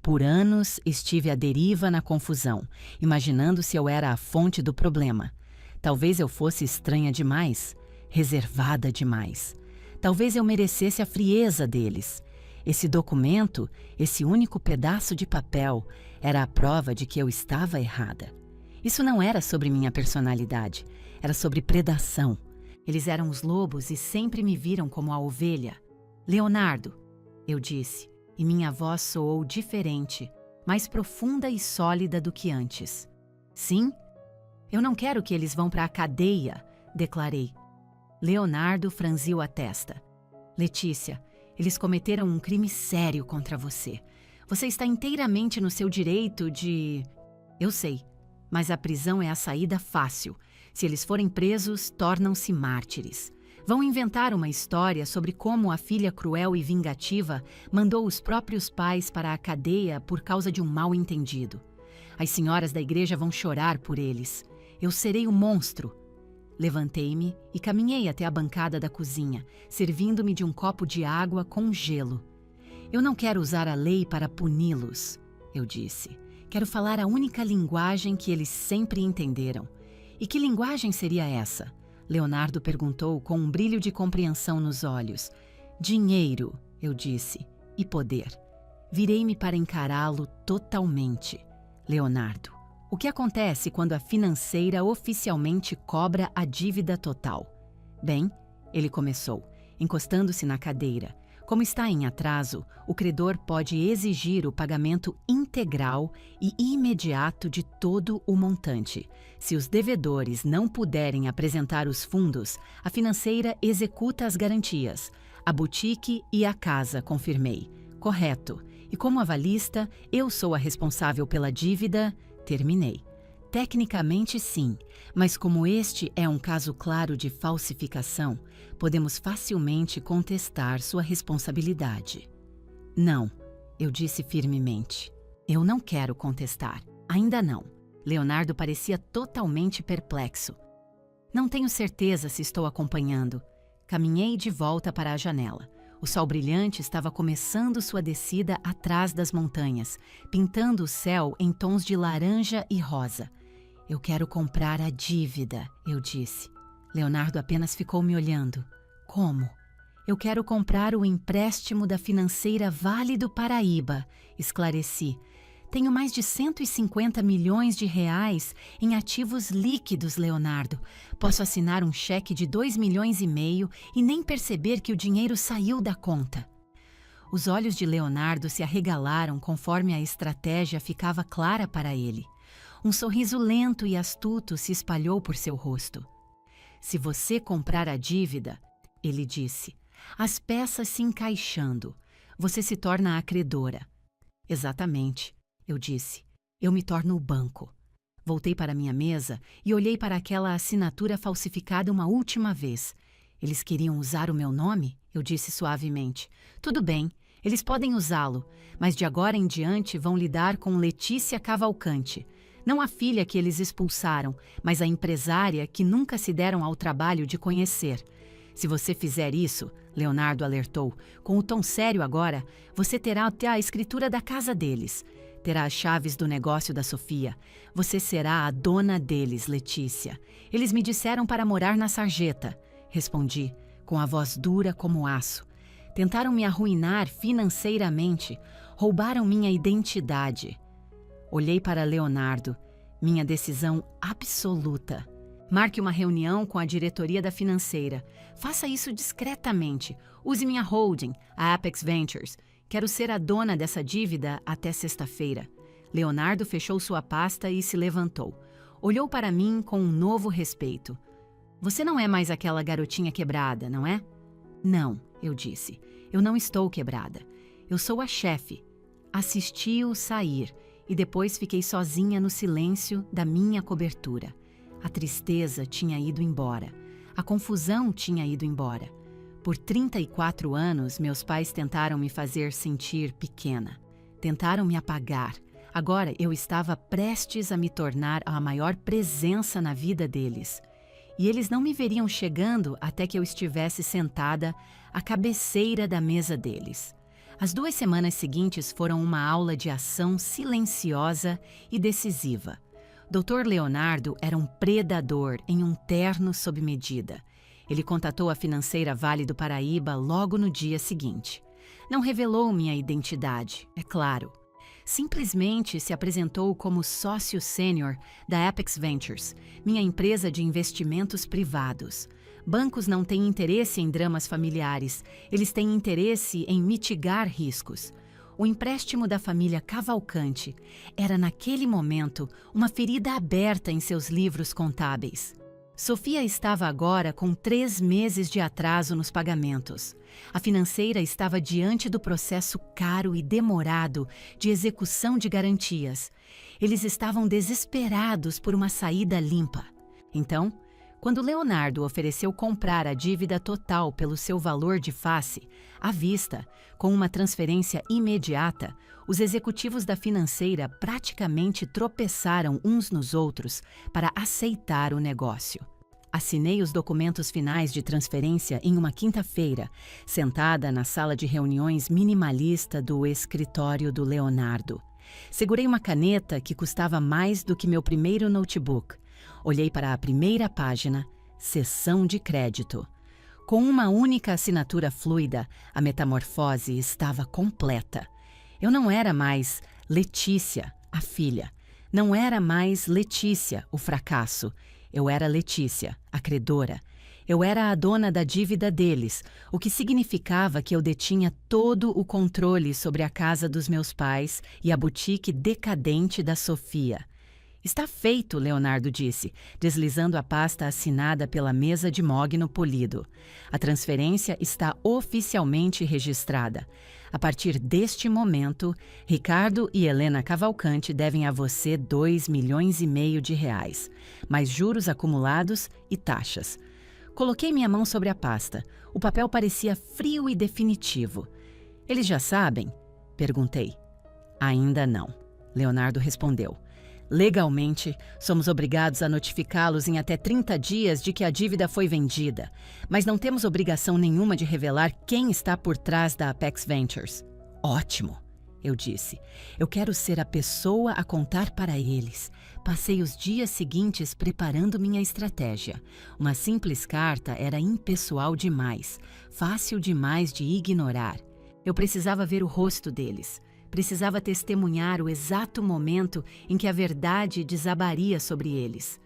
Por anos estive à deriva na confusão, imaginando se eu era a fonte do problema. Talvez eu fosse estranha demais, reservada demais. Talvez eu merecesse a frieza deles. Esse documento, esse único pedaço de papel, era a prova de que eu estava errada. Isso não era sobre minha personalidade, era sobre predação. Eles eram os lobos e sempre me viram como a ovelha. Leonardo, eu disse, e minha voz soou diferente, mais profunda e sólida do que antes. Sim? Eu não quero que eles vão para a cadeia, declarei. Leonardo franziu a testa. Letícia, eles cometeram um crime sério contra você. Você está inteiramente no seu direito de... Eu sei, mas a prisão é a saída fácil. Se eles forem presos, tornam-se mártires. Vão inventar uma história sobre como a filha cruel e vingativa mandou os próprios pais para a cadeia por causa de um mal-entendido. As senhoras da igreja vão chorar por eles. Eu serei o monstro. Levantei-me e caminhei até a bancada da cozinha, servindo-me de um copo de água com gelo. Eu não quero usar a lei para puni-los, eu disse. Quero falar a única linguagem que eles sempre entenderam. E que linguagem seria essa? Leonardo perguntou com um brilho de compreensão nos olhos. Dinheiro, eu disse, e poder. Virei-me para encará-lo totalmente. Leonardo, o que acontece quando a financeira oficialmente cobra a dívida total? Bem, ele começou, encostando-se na cadeira. Como está em atraso, o credor pode exigir o pagamento integral e imediato de todo o montante. Se os devedores não puderem apresentar os fundos, a financeira executa as garantias. A boutique e a casa, confirmei. Correto. E como avalista, eu sou a responsável pela dívida. Terminei. Tecnicamente, sim, mas como este é um caso claro de falsificação, podemos facilmente contestar sua responsabilidade. Não, eu disse firmemente. Eu não quero contestar. Ainda não. Leonardo parecia totalmente perplexo. Não tenho certeza se estou acompanhando. Caminhei de volta para a janela. O sol brilhante estava começando sua descida atrás das montanhas, pintando o céu em tons de laranja e rosa. Eu quero comprar a dívida, eu disse. Leonardo apenas ficou me olhando. Como? Eu quero comprar o empréstimo da financeira Vale do Paraíba, esclareci. Tenho mais de 150 milhões de reais em ativos líquidos, Leonardo. Posso assinar um cheque de 2,5 milhões e nem perceber que o dinheiro saiu da conta. Os olhos de Leonardo se arregalaram conforme a estratégia ficava clara para ele. Um sorriso lento e astuto se espalhou por seu rosto. Se você comprar a dívida, ele disse, as peças se encaixando, você se torna a credora. Exatamente. Eu disse, eu me torno o banco. Voltei para minha mesa e olhei para aquela assinatura falsificada uma última vez. Eles queriam usar o meu nome? Eu disse suavemente. Tudo bem, eles podem usá-lo, mas de agora em diante vão lidar com Letícia Cavalcante. Não a filha que eles expulsaram, mas a empresária que nunca se deram ao trabalho de conhecer. Se você fizer isso, Leonardo alertou, com o tom sério agora, você terá até a escritura da casa deles. Terá as chaves do negócio da Sofia. Você será a dona deles, Letícia. Eles me disseram para morar na sarjeta. Respondi, com a voz dura como aço. Tentaram me arruinar financeiramente. Roubaram minha identidade. Olhei para Leonardo. Minha decisão absoluta. Marque uma reunião com a diretoria da financeira. Faça isso discretamente. Use minha holding, a Apex Ventures. Quero ser a dona dessa dívida até sexta-feira. Leonardo fechou sua pasta e se levantou. Olhou para mim com um novo respeito. Você não é mais aquela garotinha quebrada, não é? Não, eu disse. Eu não estou quebrada. Eu sou a chefe. Assisti-o sair e depois fiquei sozinha no silêncio da minha cobertura. A tristeza tinha ido embora. A confusão tinha ido embora. Por 34 anos, meus pais tentaram me fazer sentir pequena. Tentaram me apagar. Agora eu estava prestes a me tornar a maior presença na vida deles. E eles não me veriam chegando até que eu estivesse sentada à cabeceira da mesa deles. As 2 semanas seguintes foram uma aula de ação silenciosa e decisiva. Dr. Leonardo era um predador em um terno sob medida. Ele contatou a financeira Vale do Paraíba logo no dia seguinte. Não revelou minha identidade, é claro. Simplesmente se apresentou como sócio sênior da Apex Ventures, minha empresa de investimentos privados. Bancos não têm interesse em dramas familiares, eles têm interesse em mitigar riscos. O empréstimo da família Cavalcante era, naquele momento, uma ferida aberta em seus livros contábeis. Sofia estava agora com 3 meses de atraso nos pagamentos. A financeira estava diante do processo caro e demorado de execução de garantias. Eles estavam desesperados por uma saída limpa. Então, quando Leonardo ofereceu comprar a dívida total pelo seu valor de face, à vista, com uma transferência imediata, os executivos da financeira praticamente tropeçaram uns nos outros para aceitar o negócio. Assinei os documentos finais de transferência em uma quinta-feira, sentada na sala de reuniões minimalista do escritório do Leonardo. Segurei uma caneta que custava mais do que meu primeiro notebook. Olhei para a primeira página, seção de crédito. Com uma única assinatura fluida, a metamorfose estava completa. Eu não era mais Letícia, a filha. Não era mais Letícia, o fracasso. Eu era Letícia, a credora. Eu era a dona da dívida deles, o que significava que eu detinha todo o controle sobre a casa dos meus pais e a boutique decadente da Sofia. Está feito, Leonardo disse, deslizando a pasta assinada pela mesa de mogno polido. A transferência está oficialmente registrada. A partir deste momento, Ricardo e Helena Cavalcante devem a você 2,5 milhões de reais, mais juros acumulados e taxas. Coloquei minha mão sobre a pasta. O papel parecia frio e definitivo. Eles já sabem? Perguntei. Ainda não, Leonardo respondeu. Legalmente, somos obrigados a notificá-los em até 30 dias de que a dívida foi vendida, mas não temos obrigação nenhuma de revelar quem está por trás da Apex Ventures. Ótimo, eu disse. Eu quero ser a pessoa a contar para eles. Passei os dias seguintes preparando minha estratégia. Uma simples carta era impessoal demais, fácil demais de ignorar. Eu precisava ver o rosto deles. Precisava testemunhar o exato momento em que a verdade desabaria sobre eles.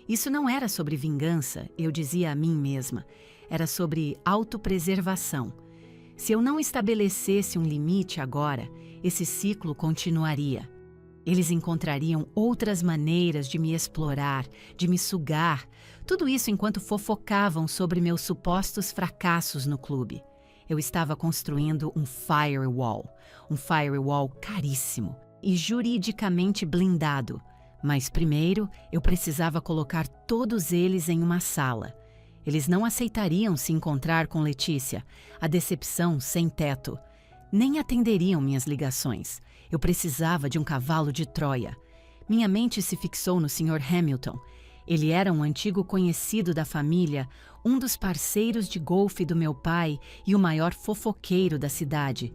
Isso não era sobre vingança, eu dizia a mim mesma. Era sobre autopreservação. Se eu não estabelecesse um limite agora, esse ciclo continuaria. Eles encontrariam outras maneiras de me explorar, de me sugar. Tudo isso enquanto fofocavam sobre meus supostos fracassos no clube. Eu estava construindo um firewall caríssimo e juridicamente blindado. Mas primeiro eu precisava colocar todos eles em uma sala. Eles não aceitariam se encontrar com Letícia, a decepção sem teto. Nem atenderiam minhas ligações. Eu precisava de um cavalo de Troia. Minha mente se fixou no Sr. Hamilton. Ele era um antigo conhecido da família, um dos parceiros de golfe do meu pai e o maior fofoqueiro da cidade.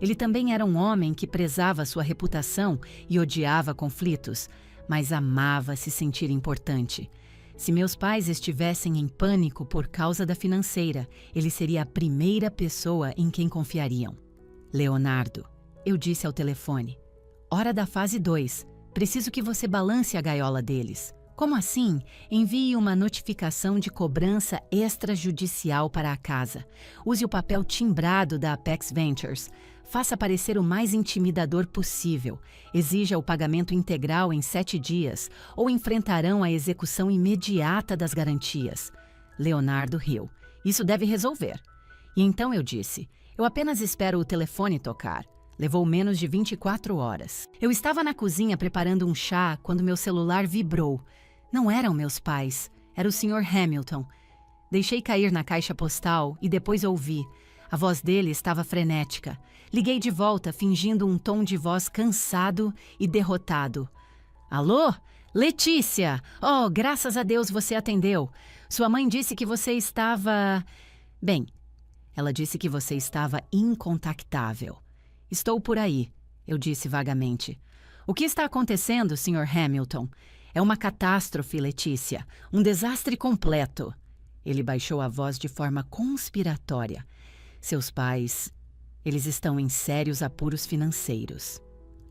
Ele também era um homem que prezava sua reputação e odiava conflitos, mas amava se sentir importante. Se meus pais estivessem em pânico por causa da financeira, ele seria a primeira pessoa em quem confiariam. Leonardo, eu disse ao telefone. Hora da fase 2. Preciso que você balance a gaiola deles. Como assim? Envie uma notificação de cobrança extrajudicial para a casa. Use o papel timbrado da Apex Ventures. Faça parecer o mais intimidador possível. Exija o pagamento integral em 7 dias ou enfrentarão a execução imediata das garantias. Leonardo riu. Isso deve resolver. E então eu disse, eu apenas espero o telefone tocar. Levou menos de 24 horas. Eu estava na cozinha preparando um chá quando meu celular vibrou. Não eram meus pais, era o Sr. Hamilton. Deixei cair na caixa postal e depois ouvi. A voz dele estava frenética. Liguei de volta, fingindo um tom de voz cansado e derrotado. Alô? Letícia! Oh, graças a Deus você atendeu. Sua mãe disse que você estava... Bem, ela disse que você estava incontactável. Estou por aí, eu disse vagamente. O que está acontecendo, Sr. Hamilton? É uma catástrofe, Letícia. Um desastre completo. Ele baixou a voz de forma conspiratória. Seus pais, eles estão em sérios apuros financeiros.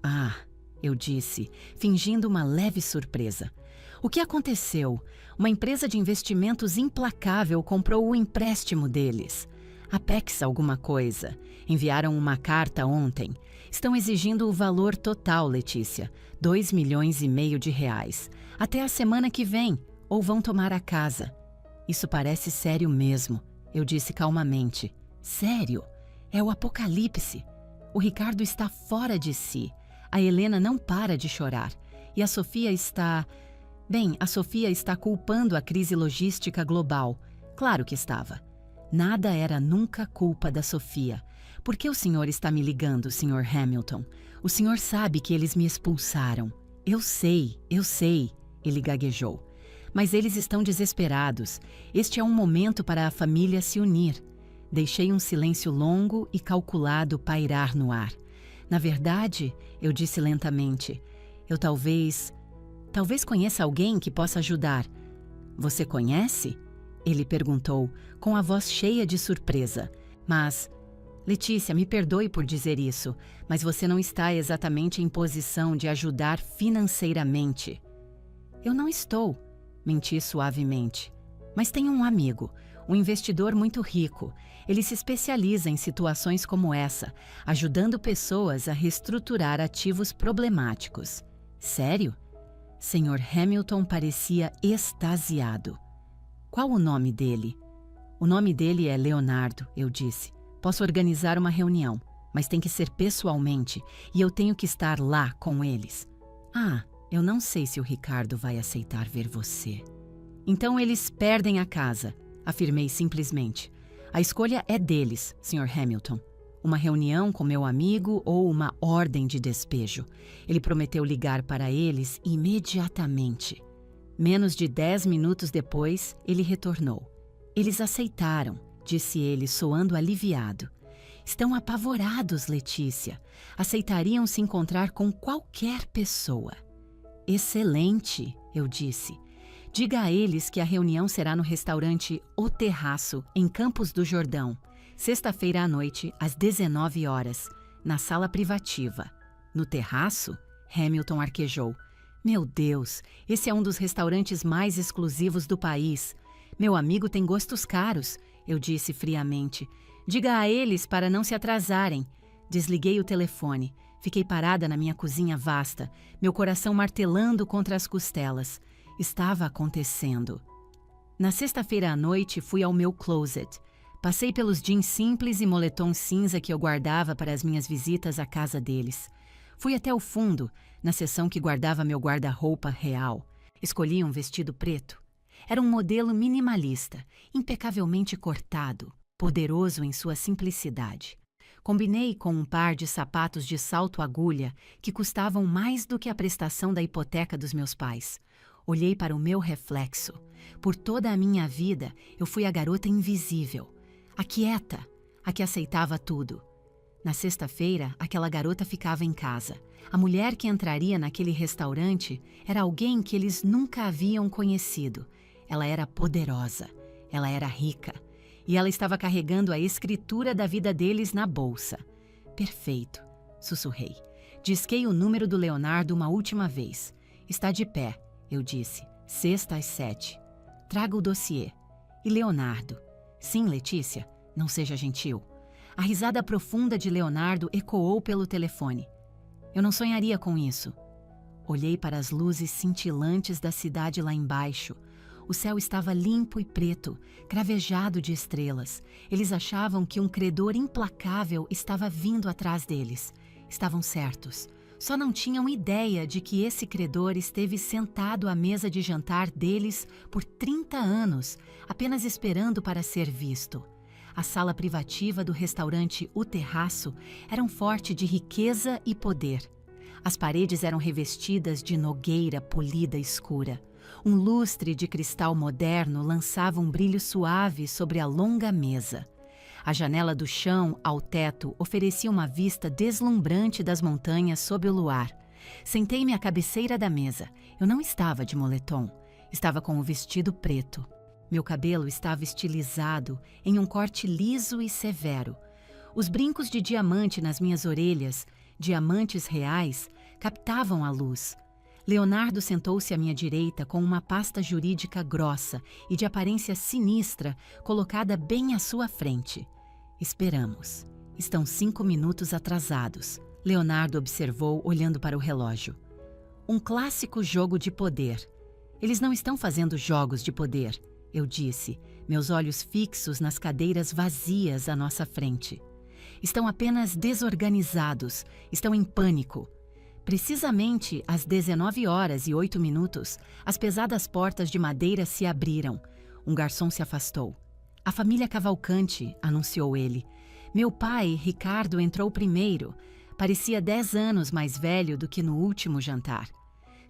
Ah, eu disse, fingindo uma leve surpresa. O que aconteceu? Uma empresa de investimentos implacável comprou o empréstimo deles. Apex alguma coisa. Enviaram uma carta ontem. Estão exigindo o valor total, Letícia. 2,5 milhões de reais. Até a semana que vem, ou vão tomar a casa. Isso parece sério mesmo, eu disse calmamente. Sério? É o apocalipse. O Ricardo está fora de si. A Helena não para de chorar. E a Sofia está... Bem, a Sofia está culpando a crise logística global. Claro que estava. Nada era nunca culpa da Sofia. Por que o senhor está me ligando, Sr. Hamilton? O senhor sabe que eles me expulsaram. Eu sei, ele gaguejou. Mas eles estão desesperados. Este é um momento para a família se unir. Deixei um silêncio longo e calculado pairar no ar. Na verdade, eu disse lentamente, eu talvez conheça alguém que possa ajudar. Você conhece? Ele perguntou, com a voz cheia de surpresa. Mas, Letícia, me perdoe por dizer isso, mas você não está exatamente em posição de ajudar financeiramente. Eu não estou, menti suavemente. Mas tenho um amigo, um investidor muito rico. Ele se especializa em situações como essa, ajudando pessoas a reestruturar ativos problemáticos. Sério? Sr. Hamilton parecia extasiado. Qual o nome dele? O nome dele é Leonardo, eu disse. Posso organizar uma reunião, mas tem que ser pessoalmente e eu tenho que estar lá com eles. Ah, eu não sei se o Ricardo vai aceitar ver você. Então eles perdem a casa, afirmei simplesmente. A escolha é deles, Sr. Hamilton. Uma reunião com meu amigo ou uma ordem de despejo. Ele prometeu ligar para eles imediatamente. Menos de 10 minutos depois, ele retornou. Eles aceitaram, disse ele, soando aliviado. Estão apavorados, Letícia. Aceitariam se encontrar com qualquer pessoa. Excelente, eu disse. Diga a eles que a reunião será no restaurante O Terraço, em Campos do Jordão, sexta-feira à noite, às 19 horas, na sala privativa. No terraço? Hamilton arquejou. Meu Deus, esse é um dos restaurantes mais exclusivos do país. Meu amigo tem gostos caros, eu disse friamente. Diga a eles para não se atrasarem. Desliguei o telefone. Fiquei parada na minha cozinha vasta, meu coração martelando contra as costelas. Estava acontecendo. Na sexta-feira à noite, fui ao meu closet. Passei pelos jeans simples e moletom cinza que eu guardava para as minhas visitas à casa deles. Fui até o fundo, na seção que guardava meu guarda-roupa real. Escolhi um vestido preto. Era um modelo minimalista, impecavelmente cortado, poderoso em sua simplicidade. Combinei com um par de sapatos de salto-agulha que custavam mais do que a prestação da hipoteca dos meus pais. Olhei para o meu reflexo. Por toda a minha vida, eu fui a garota invisível, a quieta, a que aceitava tudo. Na sexta-feira, aquela garota ficava em casa. A mulher que entraria naquele restaurante era alguém que eles nunca haviam conhecido. Ela era poderosa, ela era rica, e ela estava carregando a escritura da vida deles na bolsa. Perfeito, sussurrei. Disquei o número do Leonardo uma última vez. Está de pé, eu disse. Sexta às 7. Traga o dossiê. E Leonardo? Sim, Letícia, não seja gentil. A risada profunda de Leonardo ecoou pelo telefone. Eu não sonharia com isso. Olhei para as luzes cintilantes da cidade lá embaixo. O céu estava limpo e preto, cravejado de estrelas. Eles achavam que um credor implacável estava vindo atrás deles. Estavam certos. Só não tinham ideia de que esse credor esteve sentado à mesa de jantar deles por 30 anos, apenas esperando para ser visto. A sala privativa do restaurante O Terraço era um forte de riqueza e poder. As paredes eram revestidas de nogueira polida escura. Um lustre de cristal moderno lançava um brilho suave sobre a longa mesa. A janela do chão ao teto oferecia uma vista deslumbrante das montanhas sob o luar. Sentei-me à cabeceira da mesa. Eu não estava de moletom. Estava com o vestido preto. Meu cabelo estava estilizado em um corte liso e severo. Os brincos de diamante nas minhas orelhas, diamantes reais, captavam a luz. Leonardo sentou-se à minha direita com uma pasta jurídica grossa e de aparência sinistra colocada bem à sua frente. Esperamos. Estão 5 minutos atrasados, Leonardo observou olhando para o relógio. Um clássico jogo de poder. Eles não estão fazendo jogos de poder, eu disse, meus olhos fixos nas cadeiras vazias à nossa frente. Estão apenas desorganizados, estão em pânico. Precisamente às 19h08, as pesadas portas de madeira se abriram. Um garçom se afastou. A família Cavalcante, anunciou ele. Meu pai, Ricardo, entrou primeiro. Parecia 10 anos mais velho do que no último jantar.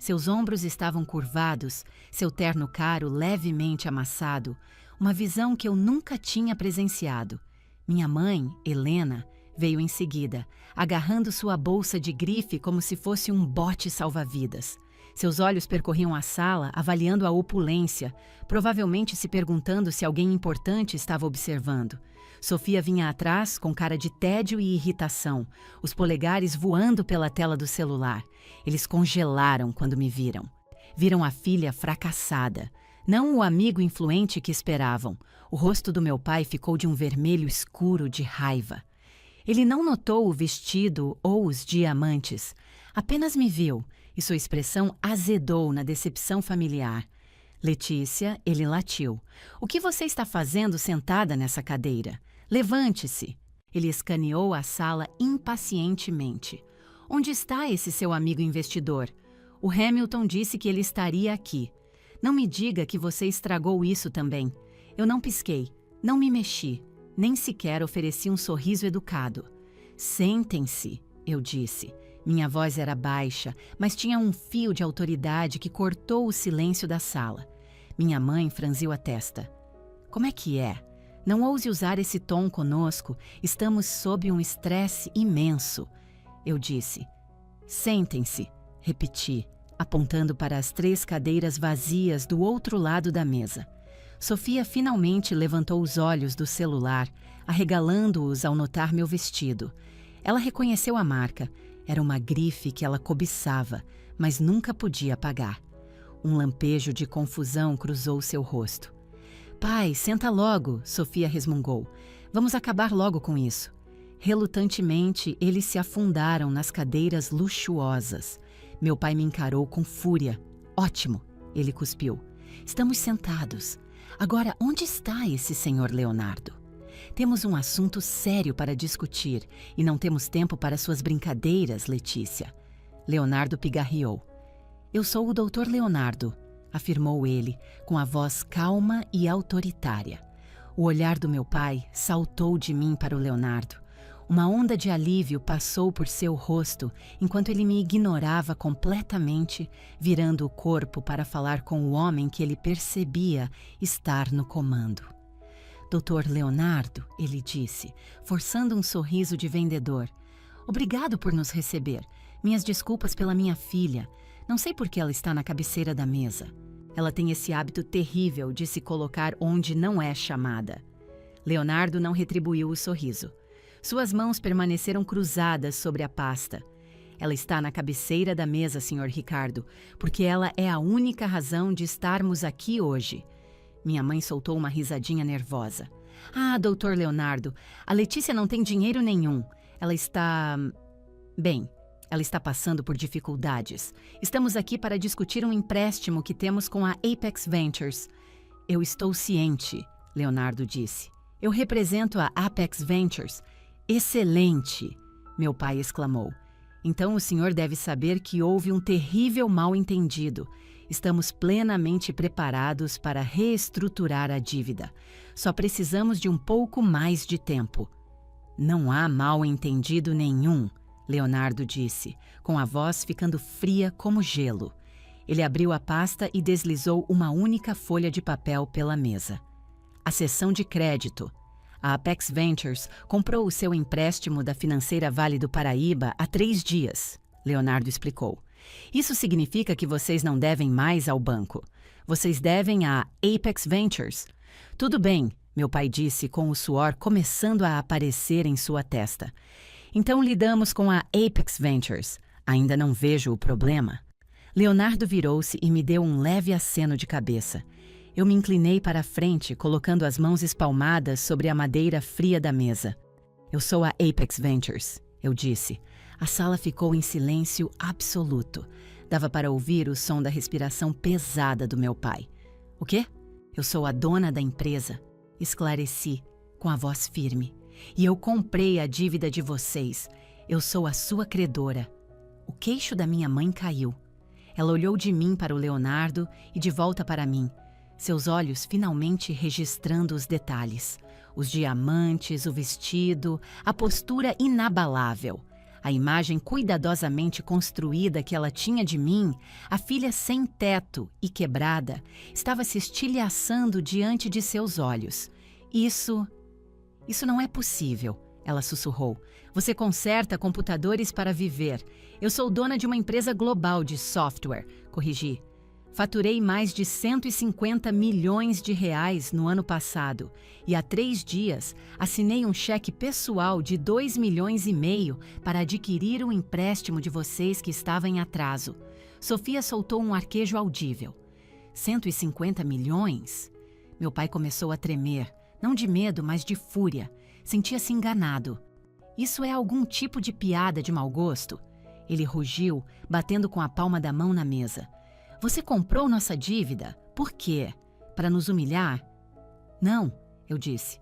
Seus ombros estavam curvados, seu terno caro levemente amassado, uma visão que eu nunca tinha presenciado. Minha mãe, Helena, veio em seguida, agarrando sua bolsa de grife como se fosse um bote salva-vidas. Seus olhos percorriam a sala, avaliando a opulência, provavelmente se perguntando se alguém importante estava observando. Sofia vinha atrás com cara de tédio e irritação, os polegares voando pela tela do celular. Eles congelaram quando me viram. Viram a filha fracassada, não o amigo influente que esperavam. O rosto do meu pai ficou de um vermelho escuro de raiva. Ele não notou o vestido ou os diamantes, apenas me viu, e sua expressão azedou na decepção familiar. Letícia, ele latiu. O que você está fazendo sentada nessa cadeira? Levante-se. Ele escaneou a sala impacientemente. Onde está esse seu amigo investidor? O Hamilton disse que ele estaria aqui. Não me diga que você estragou isso também. Eu não pisquei, não me mexi, nem sequer ofereci um sorriso educado. Sentem-se, eu disse. Minha voz era baixa, mas tinha um fio de autoridade que cortou o silêncio da sala. Minha mãe franziu a testa. Como é que é? Não ouse usar esse tom conosco, estamos sob um estresse imenso. Eu disse. Sentem-se, repeti, apontando para as 3 cadeiras vazias do outro lado da mesa. Sofia finalmente levantou os olhos do celular, arregalando-os ao notar meu vestido. Ela reconheceu a marca. Era uma grife que ela cobiçava, mas nunca podia apagar. Um lampejo de confusão cruzou seu rosto. Pai, senta logo, Sofia resmungou. Vamos acabar logo com isso. Relutantemente, eles se afundaram nas cadeiras luxuosas. Meu pai me encarou com fúria. Ótimo, ele cuspiu. Estamos sentados. Agora, onde está esse senhor Leonardo? Temos um assunto sério para discutir e não temos tempo para suas brincadeiras, Letícia. Leonardo pigarreou. Eu sou o Dr. Leonardo, afirmou ele, com a voz calma e autoritária. O olhar do meu pai saltou de mim para o Leonardo. Uma onda de alívio passou por seu rosto enquanto ele me ignorava completamente, virando o corpo para falar com o homem que ele percebia estar no comando. Dr. Leonardo, ele disse, forçando um sorriso de vendedor. Obrigado por nos receber. Minhas desculpas pela minha filha. Não sei por que ela está na cabeceira da mesa. Ela tem esse hábito terrível de se colocar onde não é chamada. Leonardo não retribuiu o sorriso. Suas mãos permaneceram cruzadas sobre a pasta. Ela está na cabeceira da mesa, Sr. Ricardo, porque ela é a única razão de estarmos aqui hoje. Minha mãe soltou uma risadinha nervosa. Ah, Dr. Leonardo, a Letícia não tem dinheiro nenhum. Ela está... Bem, ela está passando por dificuldades. Estamos aqui para discutir um empréstimo que temos com a Apex Ventures. Eu estou ciente, Leonardo disse. Eu represento a Apex Ventures. Excelente, meu pai exclamou. Então o senhor deve saber que houve um terrível mal-entendido. Estamos plenamente preparados para reestruturar a dívida. Só precisamos de um pouco mais de tempo. Não há mal-entendido nenhum, Leonardo disse, com a voz ficando fria como gelo. Ele abriu a pasta e deslizou uma única folha de papel pela mesa. A seção de crédito. A Apex Ventures comprou o seu empréstimo da financeira Vale do Paraíba há 3 dias, Leonardo explicou. Isso significa que vocês não devem mais ao banco. Vocês devem à Apex Ventures. Tudo bem, meu pai disse com o suor começando a aparecer em sua testa. Então lidamos com a Apex Ventures. Ainda não vejo o problema. Leonardo virou-se e me deu um leve aceno de cabeça. Eu me inclinei para a frente, colocando as mãos espalmadas sobre a madeira fria da mesa. Eu sou a Apex Ventures, eu disse. A sala ficou em silêncio absoluto. Dava para ouvir o som da respiração pesada do meu pai. O quê? Eu sou a dona da empresa, esclareci, com a voz firme. E eu comprei a dívida de vocês. Eu sou a sua credora. O queixo da minha mãe caiu. Ela olhou de mim para o Leonardo e de volta para mim. Seus olhos finalmente registrando os detalhes. Os diamantes, o vestido, a postura inabalável. A imagem cuidadosamente construída que ela tinha de mim, a filha sem teto e quebrada, estava se estilhaçando diante de seus olhos. Isso não é possível, ela sussurrou. Você conserta computadores para viver. Eu sou dona de uma empresa global de software, corrigi. Faturei mais de 150 milhões de reais no ano passado e há 3 dias assinei um cheque pessoal de 2,5 milhões para adquirir o empréstimo de vocês que estava em atraso. Sofia soltou um arquejo audível. 150 milhões? Meu pai começou a tremer, não de medo, mas de fúria. Sentia-se enganado. Isso é algum tipo de piada de mau gosto? Ele rugiu, batendo com a palma da mão na mesa. Você comprou nossa dívida? Por quê? Para nos humilhar? Não, eu disse.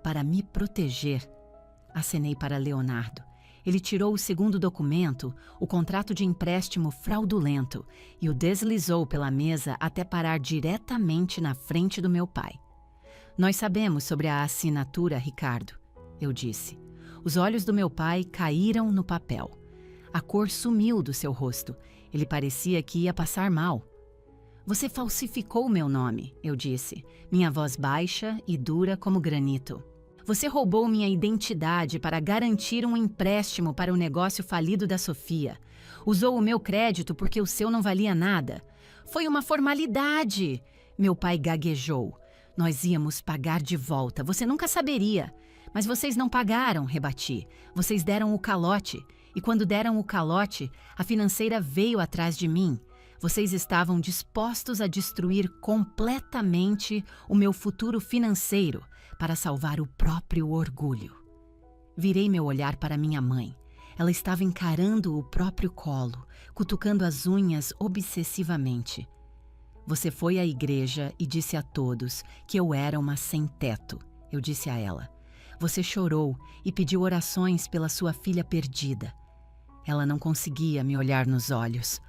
Para me proteger. Acenei para Leonardo. Ele tirou o segundo documento, o contrato de empréstimo fraudulento, e o deslizou pela mesa até parar diretamente na frente do meu pai. Nós sabemos sobre a assinatura, Ricardo, eu disse. Os olhos do meu pai caíram no papel. A cor sumiu do seu rosto. Ele parecia que ia passar mal. Você falsificou meu nome, eu disse, minha voz baixa e dura como granito. Você roubou minha identidade para garantir um empréstimo para o negócio falido da Sofia. Usou o meu crédito porque o seu não valia nada. Foi uma formalidade, meu pai gaguejou. Nós íamos pagar de volta, você nunca saberia. Mas vocês não pagaram, rebati. Vocês deram o calote. E quando deram o calote, a financeira veio atrás de mim. Vocês estavam dispostos a destruir completamente o meu futuro financeiro para salvar o próprio orgulho. Virei meu olhar para minha mãe. Ela estava encarando o próprio colo, cutucando as unhas obsessivamente. Você foi à igreja e disse a todos que eu era uma sem-teto, eu disse a ela. Você chorou e pediu orações pela sua filha perdida. Ela não conseguia me olhar nos olhos.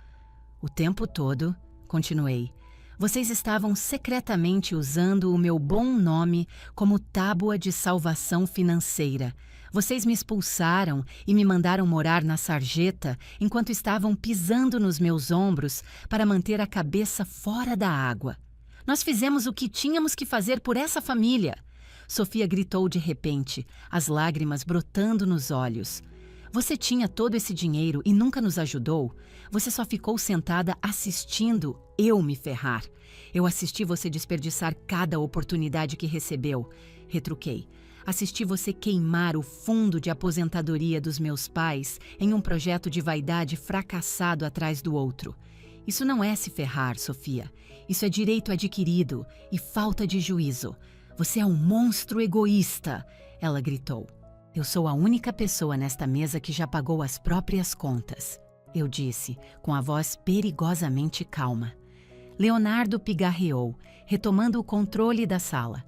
O tempo todo, continuei, vocês estavam secretamente usando o meu bom nome como tábua de salvação financeira. Vocês me expulsaram e me mandaram morar na sarjeta enquanto estavam pisando nos meus ombros para manter a cabeça fora da água. Nós fizemos o que tínhamos que fazer por essa família. Sofia gritou de repente, as lágrimas brotando nos olhos. Você tinha todo esse dinheiro e nunca nos ajudou? Você só ficou sentada assistindo eu me ferrar. Eu assisti você desperdiçar cada oportunidade que recebeu. Retruquei. Assisti você queimar o fundo de aposentadoria dos meus pais em um projeto de vaidade fracassado atrás do outro. Isso não é se ferrar, Sofia. Isso é direito adquirido e falta de juízo. Você é um monstro egoísta, ela gritou. Eu sou a única pessoa nesta mesa que já pagou as próprias contas, eu disse, com a voz perigosamente calma. Leonardo pigarreou, retomando o controle da sala.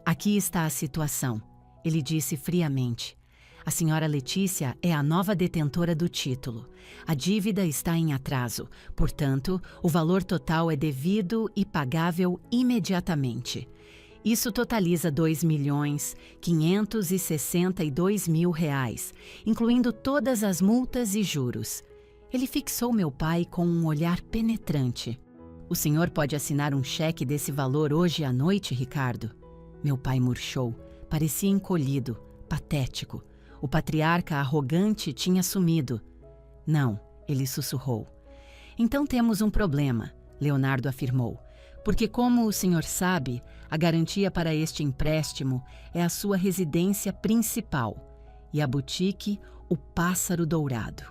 Aqui está a situação, ele disse friamente. A senhora Letícia é a nova detentora do título. A dívida está em atraso, portanto, o valor total é devido e pagável imediatamente. Isso totaliza R$2.562.000, incluindo todas as multas e juros. Ele fixou meu pai com um olhar penetrante. O senhor pode assinar um cheque desse valor hoje à noite, Ricardo? Meu pai murchou. Parecia encolhido, patético. O patriarca arrogante tinha sumido. Não, ele sussurrou. Então temos um problema, Leonardo afirmou. Porque, como o senhor sabe, a garantia para este empréstimo é a sua residência principal e a boutique, o Pássaro Dourado.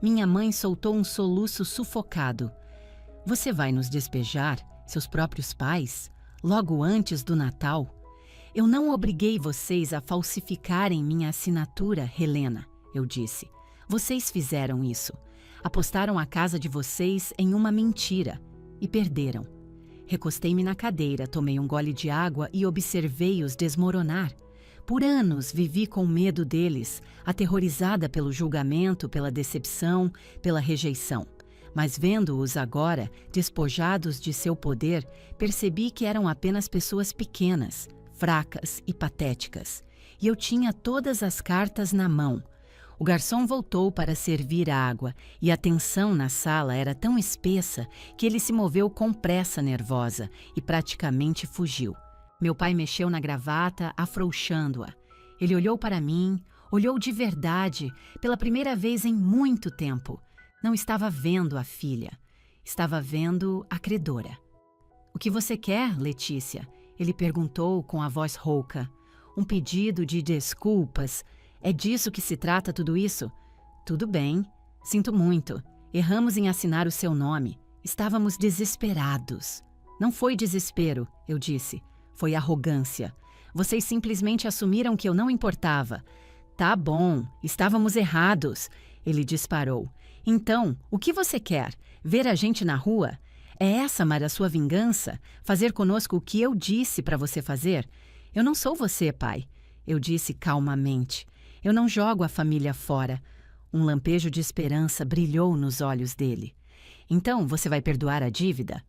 Minha mãe soltou um soluço sufocado. Você vai nos despejar, seus próprios pais, logo antes do Natal? Eu não obriguei vocês a falsificarem minha assinatura, Helena, eu disse. Vocês fizeram isso. Apostaram a casa de vocês em uma mentira e perderam. Recostei-me na cadeira, tomei um gole de água e observei-os desmoronar. Por anos vivi com medo deles, aterrorizada pelo julgamento, pela decepção, pela rejeição. Mas vendo-os agora, despojados de seu poder, percebi que eram apenas pessoas pequenas, fracas e patéticas. E eu tinha todas as cartas na mão. O garçom voltou para servir água e a tensão na sala era tão espessa que ele se moveu com pressa nervosa e praticamente fugiu. Meu pai mexeu na gravata, afrouxando-a. Ele olhou para mim, olhou de verdade, pela primeira vez em muito tempo. Não estava vendo a filha, estava vendo a credora. "O que você quer, Letícia?" Ele perguntou com a voz rouca. "Um pedido de desculpas. É disso que se trata tudo isso?" "Tudo bem. Sinto muito. Erramos em assinar o seu nome. Estávamos desesperados." "Não foi desespero", eu disse. "Foi arrogância. Vocês simplesmente assumiram que eu não importava." "Tá bom, estávamos errados." Ele disparou. "Então, o que você quer? Ver a gente na rua? É essa, Mara, sua vingança? Fazer conosco o que eu disse para você fazer?" "Eu não sou você, pai." Eu disse calmamente. "Eu não jogo a família fora." Um lampejo de esperança brilhou nos olhos dele. "Então, você vai perdoar a dívida?"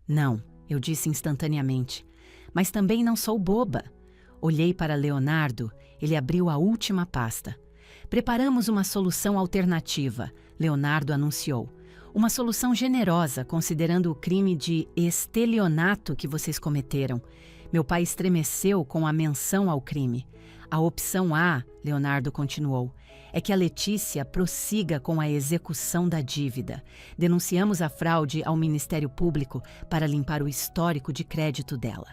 "Não", eu disse instantaneamente. "Mas também não sou boba." Olhei para Leonardo, ele abriu a última pasta. "Preparamos uma solução alternativa", Leonardo anunciou. "Uma solução generosa, considerando o crime de estelionato que vocês cometeram." Meu pai estremeceu com a menção ao crime. "A opção A", Leonardo continuou, "é que a Letícia prossiga com a execução da dívida. Denunciamos a fraude ao Ministério Público para limpar o histórico de crédito dela.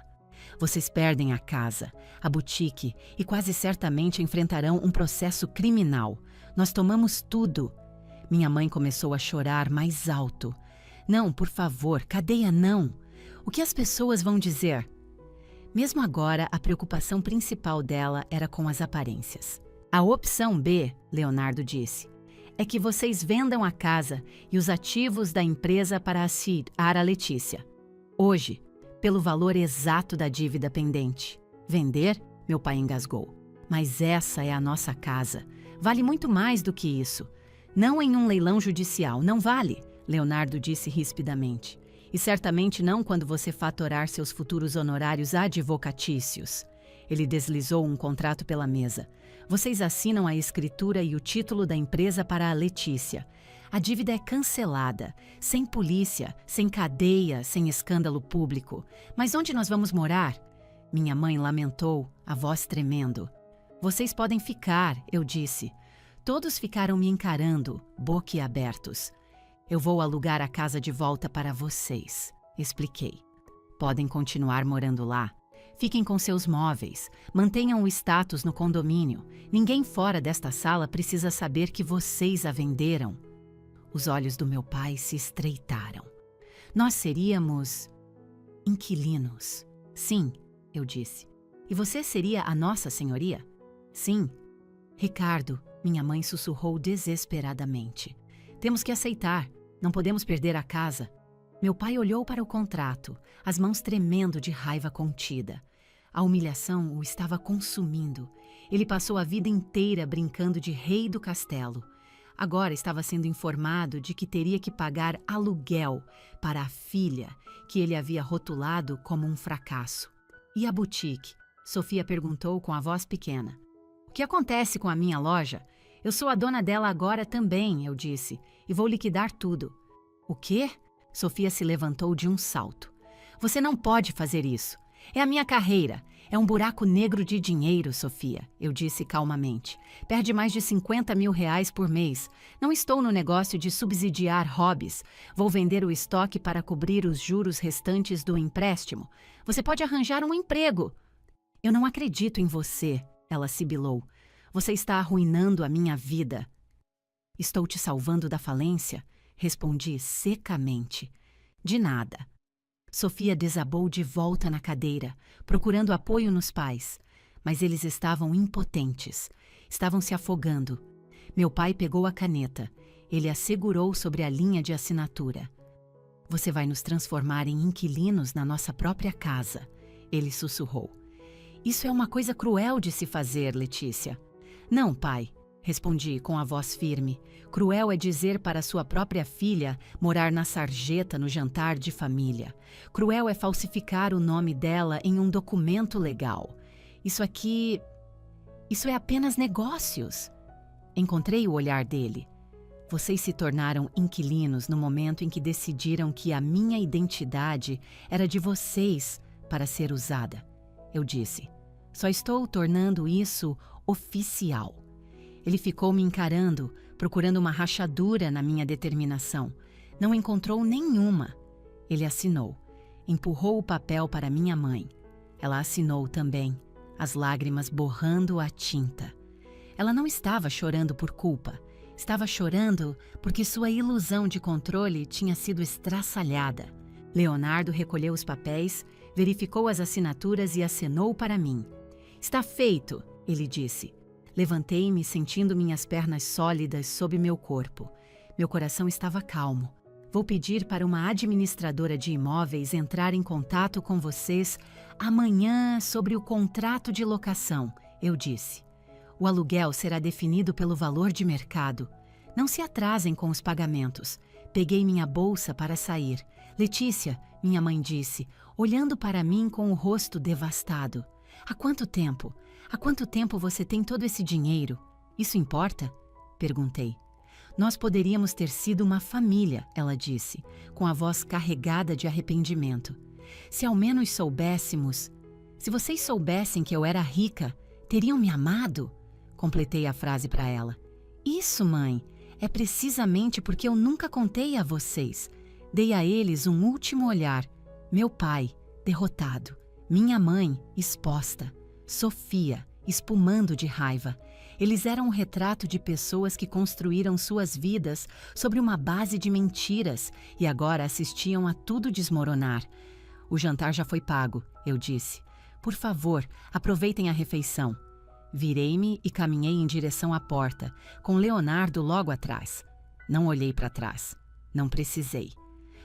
Vocês perdem a casa, a boutique e quase certamente enfrentarão um processo criminal. Nós tomamos tudo." Minha mãe começou a chorar mais alto. "Não, por favor, cadeia não. O que as pessoas vão dizer?" Mesmo agora, a preocupação principal dela era com as aparências. "A opção B", Leonardo disse, "é que vocês vendam a casa e os ativos da empresa para a Letícia. Hoje, pelo valor exato da dívida pendente." "Vender?" Meu pai engasgou. "Mas essa é a nossa casa. Vale muito mais do que isso. Não em um leilão judicial, não vale", Leonardo disse rispidamente. "E certamente não quando você fatorar seus futuros honorários advocatícios." Ele deslizou um contrato pela mesa. "Vocês assinam a escritura e o título da empresa para a Letícia. A dívida é cancelada, sem polícia, sem cadeia, sem escândalo público. Mas onde nós vamos morar?" Minha mãe lamentou, a voz tremendo. "Vocês podem ficar", eu disse. Todos ficaram me encarando, boquiabertos. "Eu vou alugar a casa de volta para vocês", expliquei. "Podem continuar morando lá. Fiquem com seus móveis, mantenham o status no condomínio. Ninguém fora desta sala precisa saber que vocês a venderam." Os olhos do meu pai se estreitaram. "Nós seríamos inquilinos." "Sim", eu disse. "E você seria a nossa senhoria?" "Sim." "Ricardo", minha mãe sussurrou desesperadamente. "Temos que aceitar. Não podemos perder a casa." Meu pai olhou para o contrato, as mãos tremendo de raiva contida. A humilhação o estava consumindo. Ele passou a vida inteira brincando de rei do castelo. Agora estava sendo informado de que teria que pagar aluguel para a filha, que ele havia rotulado como um fracasso. "E a boutique?" Sofia perguntou com a voz pequena. "O que acontece com a minha loja? Eu sou a dona dela agora também", eu disse, "e vou liquidar tudo." "O quê?" Sofia se levantou de um salto. "Você não pode fazer isso. É a minha carreira. É um buraco negro de dinheiro, Sofia", eu disse calmamente. "Perde mais de 50 mil reais por mês. Não estou no negócio de subsidiar hobbies. Vou vender o estoque para cobrir os juros restantes do empréstimo. Você pode arranjar um emprego." "Eu não acredito em você", ela sibilou. "Você está arruinando a minha vida." "Estou te salvando da falência?" Respondi secamente. "De nada." Sofia desabou de volta na cadeira, procurando apoio nos pais. Mas eles estavam impotentes. Estavam se afogando. Meu pai pegou a caneta. Ele a segurou sobre a linha de assinatura. "Você vai nos transformar em inquilinos na nossa própria casa", ele sussurrou. "Isso é uma coisa cruel de se fazer, Letícia." "Não, pai", respondi com a voz firme. "Cruel é dizer para sua própria filha morar na sarjeta no jantar de família. Cruel é falsificar o nome dela em um documento legal. Isso é apenas negócios." Encontrei o olhar dele. Vocês se tornaram inquilinos no momento em que decidiram que a minha identidade era de vocês para ser usada. Eu disse, só estou tornando isso oficial. Ele ficou me encarando, procurando uma rachadura na minha determinação. Não encontrou nenhuma. Ele assinou. Empurrou o papel para minha mãe. Ela assinou também, as lágrimas borrando a tinta. Ela não estava chorando por culpa. Estava chorando porque sua ilusão de controle tinha sido estraçalhada. Leonardo recolheu os papéis, verificou as assinaturas e acenou para mim. Está feito, ele disse. Levantei-me sentindo minhas pernas sólidas sob meu corpo. Meu coração estava calmo. Vou pedir para uma administradora de imóveis entrar em contato com vocês amanhã sobre o contrato de locação, eu disse. O aluguel será definido pelo valor de mercado. Não se atrasem com os pagamentos. Peguei minha bolsa para sair. Letícia, minha mãe disse, olhando para mim com o rosto devastado. Há quanto tempo? Há quanto tempo você tem todo esse dinheiro? Isso importa? Perguntei. Nós poderíamos ter sido uma família, ela disse, com a voz carregada de arrependimento. Se ao menos soubéssemos... Se vocês soubessem que eu era rica, teriam me amado? Completei a frase para ela. Isso, mãe, é precisamente porque eu nunca contei a vocês. Dei a eles um último olhar. Meu pai, derrotado. Minha mãe, exposta. Sofia, espumando de raiva. Eles eram um retrato de pessoas que construíram suas vidas sobre uma base de mentiras e agora assistiam a tudo desmoronar. O jantar já foi pago, eu disse. Por favor, aproveitem a refeição. Virei-me e caminhei em direção à porta, com Leonardo logo atrás. Não olhei para trás. Não precisei.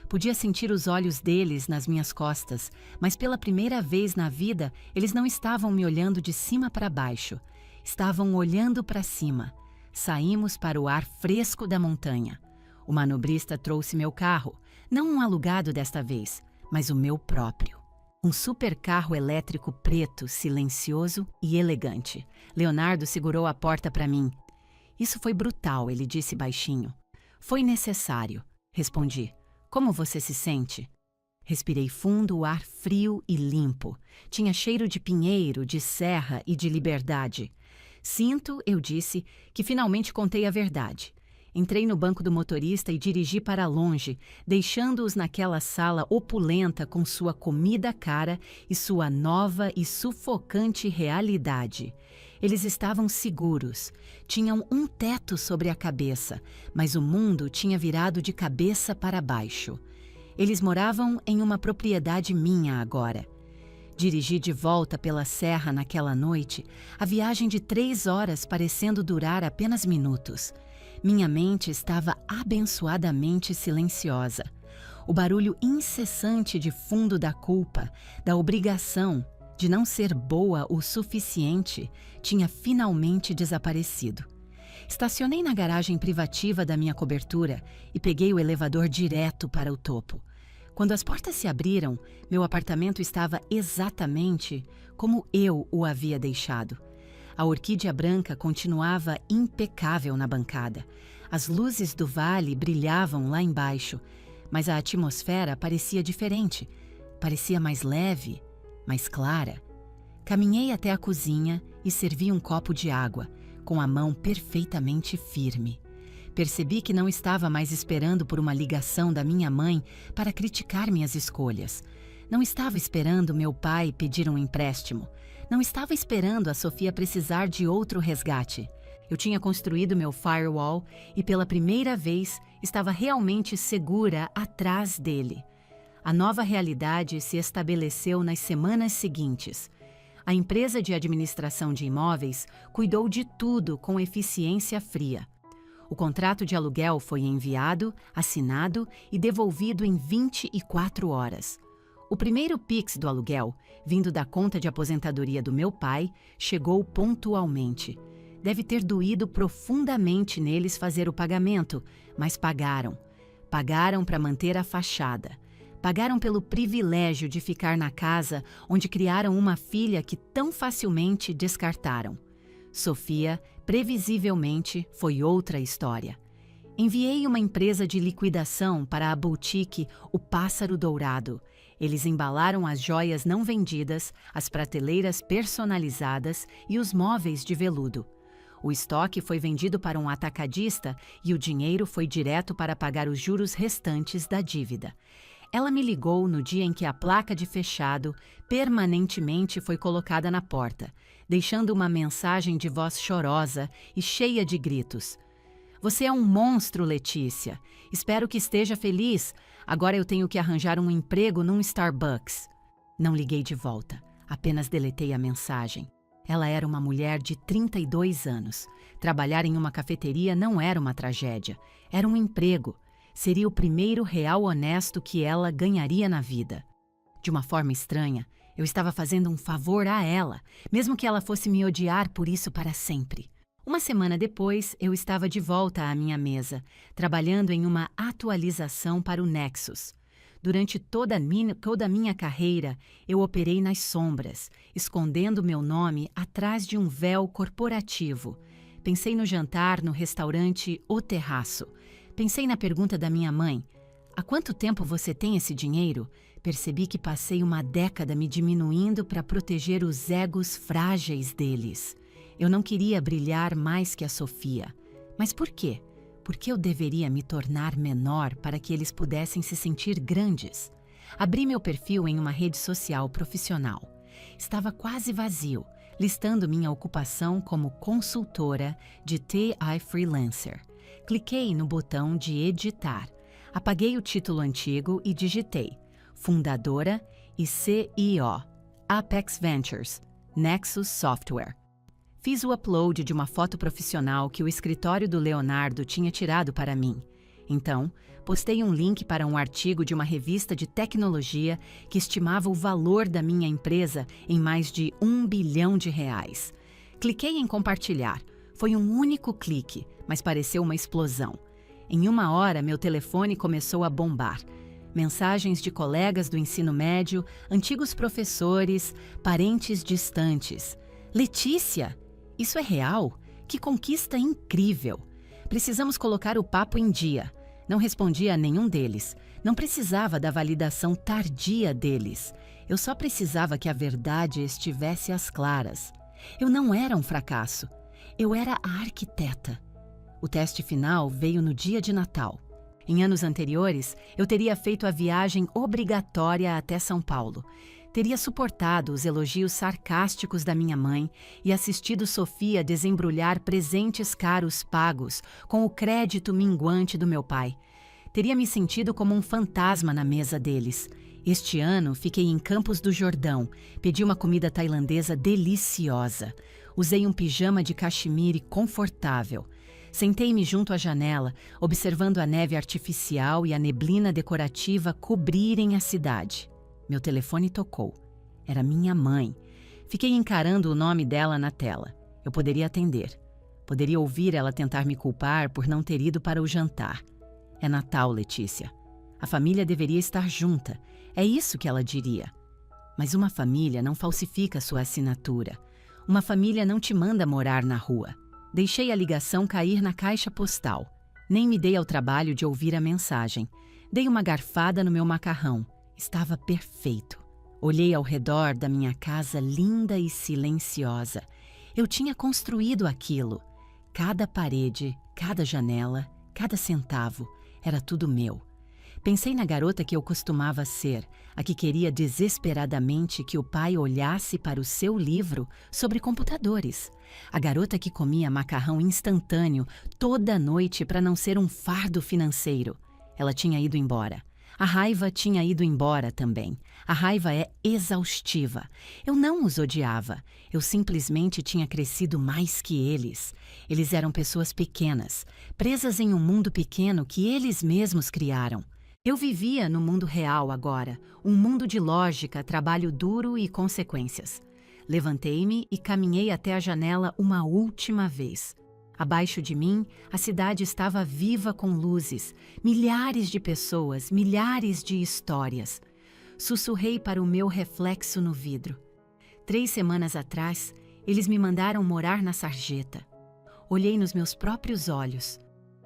Podia sentir os olhos deles nas minhas costas, mas pela primeira vez na vida, eles não estavam me olhando de cima para baixo. Estavam olhando para cima. Saímos para o ar fresco da montanha. O manobrista trouxe meu carro, não um alugado desta vez, mas o meu próprio. Um supercarro elétrico preto, silencioso e elegante. Leonardo segurou a porta para mim. Isso foi brutal, ele disse baixinho. Foi necessário, respondi. Como você se sente? Respirei fundo o ar frio e limpo. Tinha cheiro de pinheiro, de serra e de liberdade. Sinto, eu disse, que finalmente contei a verdade. Entrei no banco do motorista e dirigi para longe, deixando-os naquela sala opulenta com sua comida cara e sua nova e sufocante realidade. Eles estavam seguros. Tinham um teto sobre a cabeça, mas o mundo tinha virado de cabeça para baixo. Eles moravam em uma propriedade minha agora. Dirigi de volta pela serra naquela noite, a viagem de 3 horas parecendo durar apenas minutos. Minha mente estava abençoadamente silenciosa. O barulho incessante de fundo da culpa, da obrigação, de não ser boa o suficiente, tinha finalmente desaparecido. Estacionei na garagem privativa da minha cobertura e peguei o elevador direto para o topo. Quando as portas se abriram, meu apartamento estava exatamente como eu o havia deixado. A orquídea branca continuava impecável na bancada. As luzes do vale brilhavam lá embaixo, mas a atmosfera parecia diferente. Parecia mais leve, mais clara. Caminhei até a cozinha e servi um copo de água, com a mão perfeitamente firme. Percebi que não estava mais esperando por uma ligação da minha mãe para criticar minhas escolhas. Não estava esperando meu pai pedir um empréstimo. Não estava esperando a Sofia precisar de outro resgate. Eu tinha construído meu firewall e pela primeira vez estava realmente segura atrás dele. A nova realidade se estabeleceu nas semanas seguintes. A empresa de administração de imóveis cuidou de tudo com eficiência fria. O contrato de aluguel foi enviado, assinado e devolvido em 24 horas. O primeiro Pix do aluguel, vindo da conta de aposentadoria do meu pai, chegou pontualmente. Deve ter doído profundamente neles fazer o pagamento, mas pagaram. Pagaram para manter a fachada. Pagaram pelo privilégio de ficar na casa onde criaram uma filha que tão facilmente descartaram. Sofia, previsivelmente, foi outra história. Enviei uma empresa de liquidação para a boutique O Pássaro Dourado. Eles embalaram as joias não vendidas, as prateleiras personalizadas e os móveis de veludo. O estoque foi vendido para um atacadista e o dinheiro foi direto para pagar os juros restantes da dívida. Ela me ligou no dia em que a placa de fechado permanentemente foi colocada na porta, deixando uma mensagem de voz chorosa e cheia de gritos. Você é um monstro, Letícia. Espero que esteja feliz. Agora eu tenho que arranjar um emprego num Starbucks. Não liguei de volta, apenas deletei a mensagem. Ela era uma mulher de 32 anos. Trabalhar em uma cafeteria não era uma tragédia, era um emprego. Seria o primeiro real honesto que ela ganharia na vida. De uma forma estranha, eu estava fazendo um favor a ela, mesmo que ela fosse me odiar por isso para sempre. Uma semana depois, eu estava de volta à minha mesa, trabalhando em uma atualização para o Nexus. Durante toda a minha carreira, eu operei nas sombras, escondendo meu nome atrás de um véu corporativo. Pensei no jantar no restaurante O Terraço. Pensei na pergunta da minha mãe: há quanto tempo você tem esse dinheiro? Percebi que passei uma década me diminuindo para proteger os egos frágeis deles. Eu não queria brilhar mais que a Sofia. Mas por quê? Por que eu deveria me tornar menor para que eles pudessem se sentir grandes? Abri meu perfil em uma rede social profissional. Estava quase vazio, listando minha ocupação como consultora de TI Freelancer. Cliquei no botão de editar. Apaguei o título antigo e digitei fundadora e CEO, Apex Ventures, Nexus Software. Fiz o upload de uma foto profissional que o escritório do Leonardo tinha tirado para mim. Então, postei um link para um artigo de uma revista de tecnologia que estimava o valor da minha empresa em mais de R$ 1 bilhão. Cliquei em compartilhar. Foi um único clique, mas pareceu uma explosão. Em 1 hora, meu telefone começou a bombar. Mensagens de colegas do ensino médio, antigos professores, parentes distantes. Letícia! Isso é real? Que conquista incrível! Precisamos colocar o papo em dia. Não respondi a nenhum deles. Não precisava da validação tardia deles. Eu só precisava que a verdade estivesse às claras. Eu não era um fracasso. Eu era a arquiteta. O teste final veio no dia de Natal. Em anos anteriores, eu teria feito a viagem obrigatória até São Paulo. Teria suportado os elogios sarcásticos da minha mãe e assistido Sofia desembrulhar presentes caros pagos com o crédito minguante do meu pai. Teria me sentido como um fantasma na mesa deles. Este ano, fiquei em Campos do Jordão, pedi uma comida tailandesa deliciosa. Usei um pijama de cachemire confortável. Sentei-me junto à janela, observando a neve artificial e a neblina decorativa cobrirem a cidade. Meu telefone tocou. Era minha mãe. Fiquei encarando o nome dela na tela. Eu poderia atender. Poderia ouvir ela tentar me culpar por não ter ido para o jantar. É Natal, Letícia. A família deveria estar junta. É isso que ela diria. Mas uma família não falsifica sua assinatura. Uma família não te manda morar na rua. Deixei a ligação cair na caixa postal. Nem me dei ao trabalho de ouvir a mensagem. Dei uma garfada no meu macarrão. Estava perfeito. Olhei ao redor da minha casa linda e silenciosa. Eu tinha construído aquilo. Cada parede, cada janela, cada centavo, era tudo meu. Pensei na garota que eu costumava ser, a que queria desesperadamente que o pai olhasse para o seu livro sobre computadores. A garota que comia macarrão instantâneo toda noite para não ser um fardo financeiro. Ela tinha ido embora. A raiva tinha ido embora também. A raiva é exaustiva. Eu não os odiava. Eu simplesmente tinha crescido mais que eles. Eles eram pessoas pequenas, presas em um mundo pequeno que eles mesmos criaram. Eu vivia no mundo real agora, um mundo de lógica, trabalho duro e consequências. Levantei-me e caminhei até a janela uma última vez. Abaixo de mim, a cidade estava viva com luzes, milhares de pessoas, milhares de histórias. Sussurrei para o meu reflexo no vidro. 3 semanas atrás, Eles me mandaram morar na sarjeta. Olhei nos meus próprios olhos.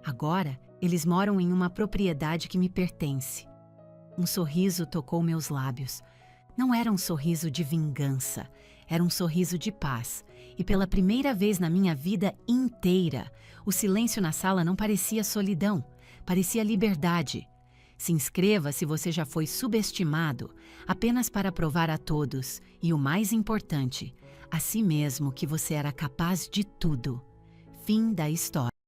Agora, eles moram em uma propriedade que me pertence. Um sorriso tocou meus lábios. Não era um sorriso de vingança, era um sorriso de paz. E pela primeira vez na minha vida inteira, o silêncio na sala não parecia solidão, parecia liberdade. Se inscreva se você já foi subestimado, apenas para provar a todos, e o mais importante, a si mesmo, que você era capaz de tudo. Fim da história.